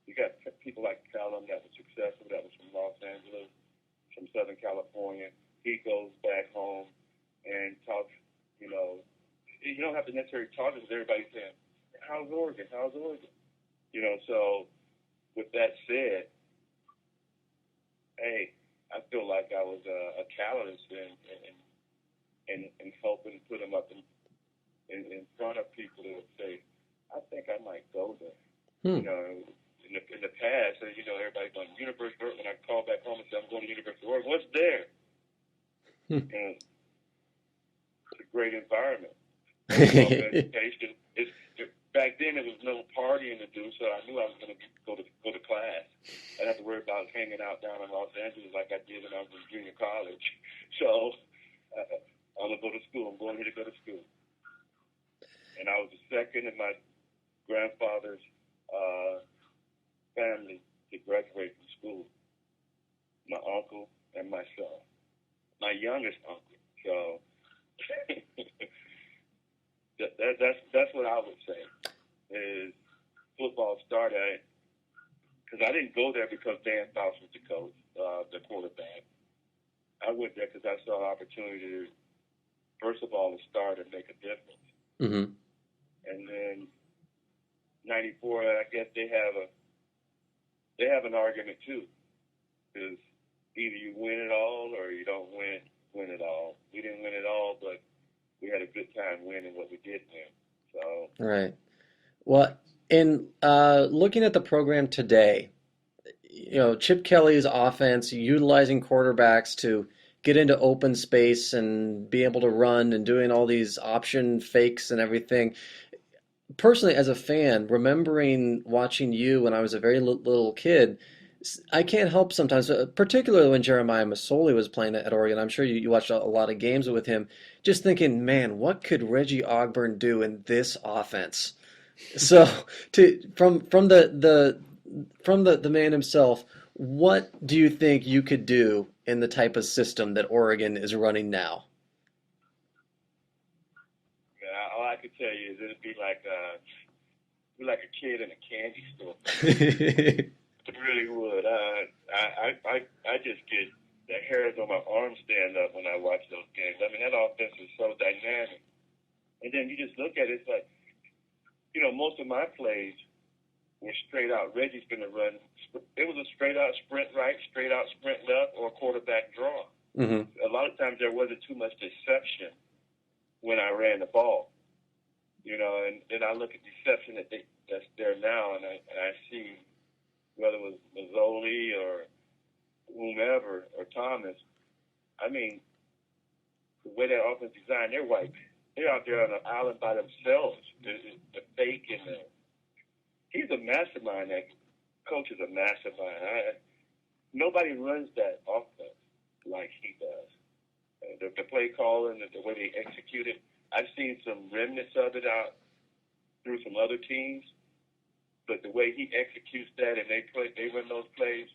You got people like Callum that was successful, that was from Los Angeles, from Southern California. He goes back home and talks, you don't have to necessarily talk to everybody saying, how's Oregon? How's Oregon? So with that said, hey, I feel like I was a catalyst in helping put them up in front of people that would say, I think I might go there. In the past, everybody's going to University of Oregon. When I call back home and say I'm going to University of Oregon, what's there? And it's a great environment. Education. Back then there was no partying to do, so I knew I was going to go to class. I didn't have to worry about hanging out down in Los Angeles like I did when I was in junior college. So I'm going to go to school. I'm going here to go to school. And I was the second in my grandfather's family to graduate from school. My uncle and myself. My youngest uncle. So that's what I would say is football started because I didn't go there because Dan Fouts was the coach, the quarterback. I went there because I saw an opportunity to, first of all, to start and make a difference. Mm-hmm. And then '94, I guess they have an argument too, because either you win it all or you don't win it all. We didn't win it all, but we had a good time winning what we did win. So Right. Well, in looking at the program today, Chip Kelly's offense, utilizing quarterbacks to get into open space and be able to run and doing all these option fakes and everything. Personally, as a fan, remembering watching you when I was a very little kid, I can't help sometimes, particularly when Jeremiah Masoli was playing at Oregon. I'm sure you watched a lot of games with him, just thinking, man, what could Reggie Ogburn do in this offense? So, from the man himself, what do you think you could do in the type of system that Oregon is running now? all I could tell you is it'd be like a kid in a candy store. It really would. I just get the hairs on my arms stand up when I watch those games. I mean, that offense is so dynamic. And then you just look at it, it's like, most of my plays were straight out. Reggie's going to run. It was a straight out sprint right, straight out sprint left, or quarterback draw. Mm-hmm. A lot of times there wasn't too much deception when I ran the ball. And then I look at deception that's there now, and I see whether it was Mazzoli or whomever or Thomas. I mean, the way that offense designed, they're out there on an island by themselves. The fake and he's a mastermind. That coach is a mastermind. Nobody runs that offense like he does. The play calling, the way they execute it. I've seen some remnants of it out through some other teams, but the way he executes that and they run those plays,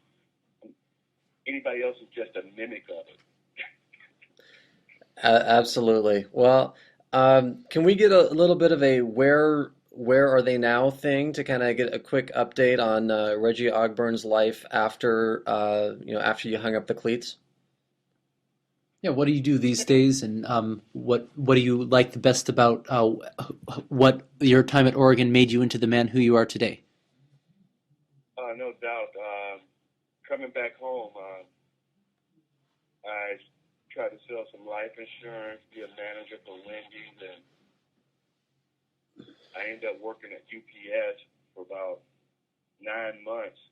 anybody else is just a mimic of it. Absolutely. Well, can we get a little bit of a where are they now thing to kind of get a quick update on Reggie Ogburn's life after after you hung up the cleats? Yeah, what do you do these days, and what do you like the best about what your time at Oregon made you into the man who you are today? No doubt. Coming back home, I tried to sell some life insurance, be a manager for Wendy's, and I ended up working at UPS for about 9 months.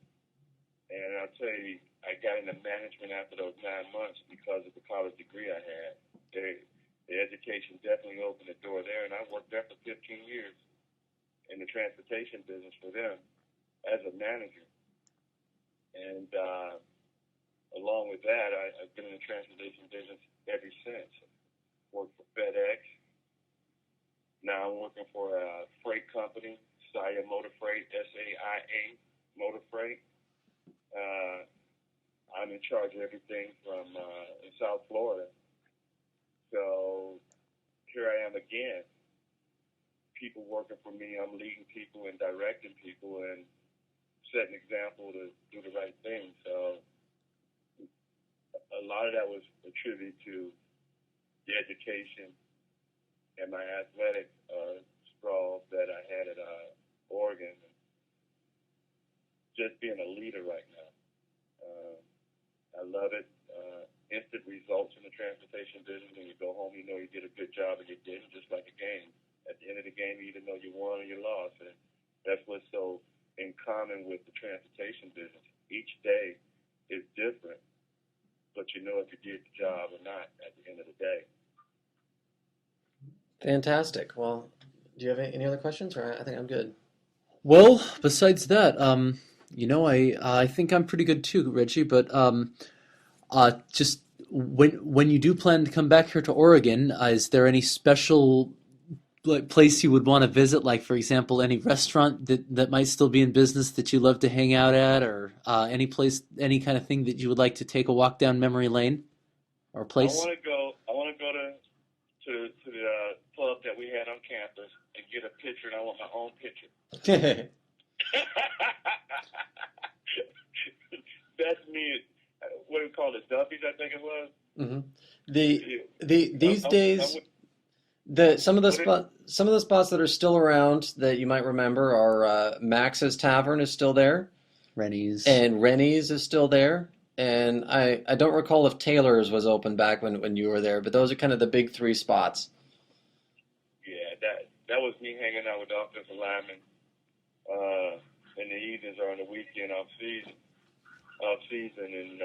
And I'll tell you, I got into management after those 9 months because of the college degree I had. The education definitely opened the door there, and I worked there for 15 years in the transportation business for them as a manager. And along with that, I've been in the transportation business ever since. Worked for FedEx, working for a freight company, SIA Motor Freight, SAIA Motor Freight. I'm in charge of everything from in South Florida. So here I am again. People working for me. I'm leading people and directing people and setting an example to do the right thing. So a lot of that was attributed to the education and my athletic sprawl that I had at Oregon. Just being a leader right now. I love it. Instant results in the transportation business. When you go home, you know you did a good job and you didn't, just like a game. At the end of the game, you either know you won or you lost. And that's what's so in common with the transportation business. Each day is different, but you know if you did the job or not at the end of the day. Fantastic. Well, do you have any other questions, or I think I'm good. Well, besides that, I think I'm pretty good too, Reggie. But just when you do plan to come back here to Oregon, is there any special like place you would want to visit? Like, for example, any restaurant that might still be in business that you love to hang out at, or any place, any kind of thing that you would like to take a walk down memory lane or I place? want to go. I want to go to the club that we had on campus and get a picture, and I want my own picture. That's me. What do we call it? Dubbies, I think it was. hmm Yeah. These days, some of the spots that are still around that you might remember are Max's Tavern is still there, Rennie's. and Rennie's is still there. And I don't recall if Taylor's was open back when you were there, but those are kind of the big three spots. Yeah, that was me hanging out with the offensive linemen in the evenings or on the weekend off season, and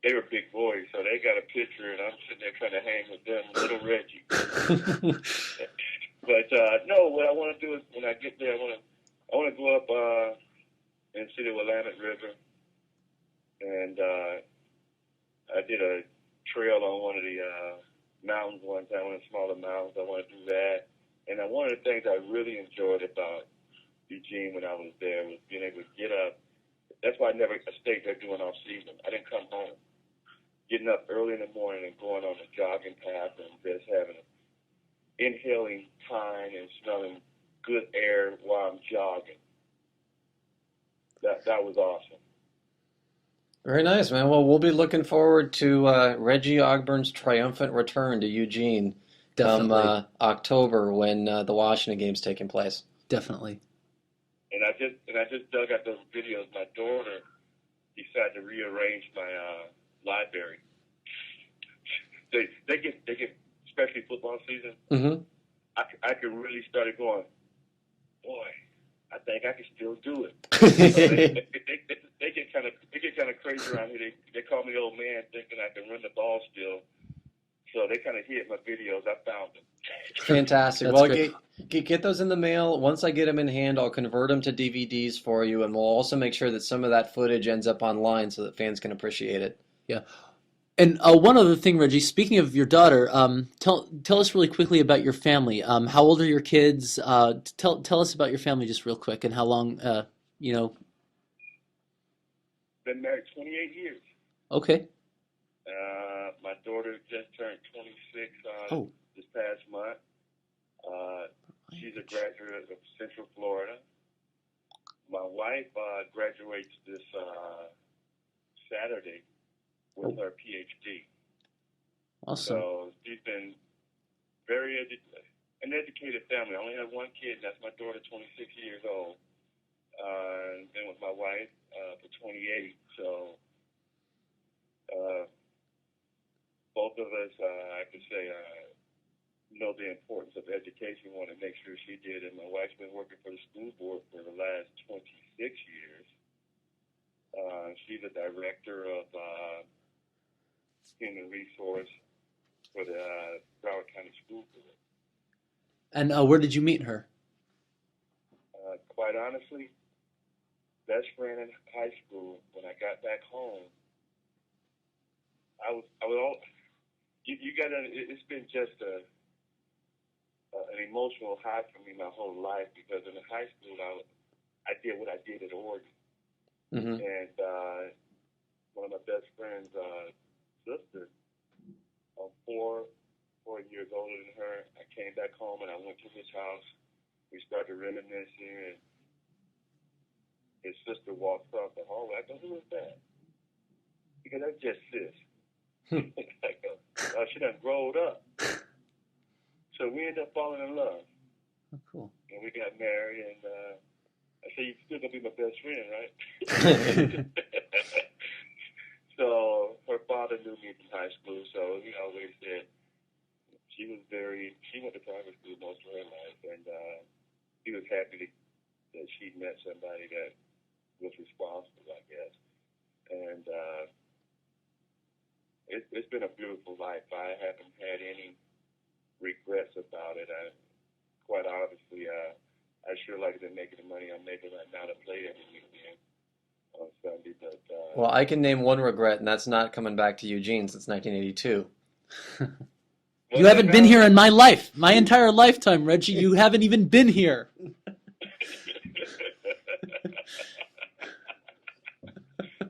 they were big boys, so they got a picture, and I'm sitting there trying to hang with them, little Reggie. But no, what I want to do is when I get there, I want to go up and see the Willamette River, and I did a trail on one of the mountains one time, one of the smaller mountains. I want to do that, and one of the things I really enjoyed about Eugene when I was there was being able to get up. That's why I never stayed there doing off season. I didn't come home. Getting up early in the morning and going on a jogging path and just inhaling pine and smelling good air while I'm jogging. That was awesome. Very nice, man. Well, we'll be looking forward to Reggie Ogburn's triumphant return to Eugene come Definitely. October when the Washington game's taking place. Definitely. And I just dug out those videos. My daughter decided to rearrange my library. They get especially football season. Mm-hmm. I could really start going. Boy, I think I can still do it. They get kind of crazy around here. They call me old man, thinking I can run the ball still. So they kind of hit my videos. I found them. Fantastic. That's Well, great. get those in the mail. Once I get them in hand, I'll convert them to DVDs for you, and we'll also make sure that some of that footage ends up online so that fans can appreciate it. Yeah. And one other thing, Reggie. Speaking of your daughter, tell us really quickly about your family. How old are your kids? Tell us about your family just real quick and how long. Been married 28 years. Okay. My daughter just turned 26 Oh. this past month. She's a graduate of Central Florida. My wife graduates this Saturday with her PhD. Awesome. So she's been an educated family. I only have one kid, and that's my daughter, 26 years old. And been with my wife for 28. So both of us, I could say, know the importance of education. We want to make sure she did. And my wife's been working for the school board for the last 26 years. She's a director of human resource for the Broward County School Board. And where did you meet her? Quite honestly, best friend in high school. When I got back home, you got to. It's been just an emotional high for me my whole life because in high school I did what I did at Oregon, Hmm. and one of my best friends' sister, 4 years older than her. I came back home and I went to his house. We started reminiscing, and his sister walked across the hallway. I go, "Who is that?" Because that's just sis. I go, "Oh, she done growed up." So we ended up falling in love, Oh, cool. and we got married. And I said, "You still gonna be my best friend, right?" So her father knew me from high school, so he always said she went to private school most of her life, and he was happy that she met somebody that was responsible, I guess. And it's been a beautiful life. I haven't had any regrets about it. Quite obviously, I sure like to make the money I'm making right now to play every weekend on Sunday, but Well, I can name one regret, and that's not coming back to Eugene since 1982. You haven't been here in my life, my entire lifetime, Reggie. You haven't even been here.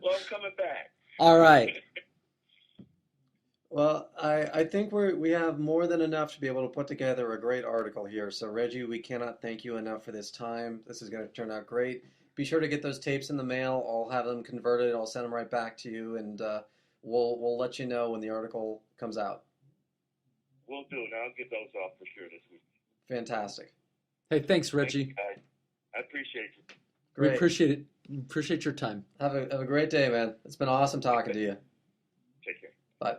Well, I'm coming back. All right. Well, I think we have more than enough to be able to put together a great article here. So, Reggie, we cannot thank you enough for this time. This is going to turn out great. Be sure to get those tapes in the mail. I'll have them converted. I'll send them right back to you, and we'll let you know when the article comes out. We'll do it. I'll get those off for sure this week. Fantastic. Hey, thanks, Thank Reggie. you, guys. I appreciate you. We Great. appreciate it. Appreciate your time. Have a great day, man. It's been awesome talking to you. Take care. Bye.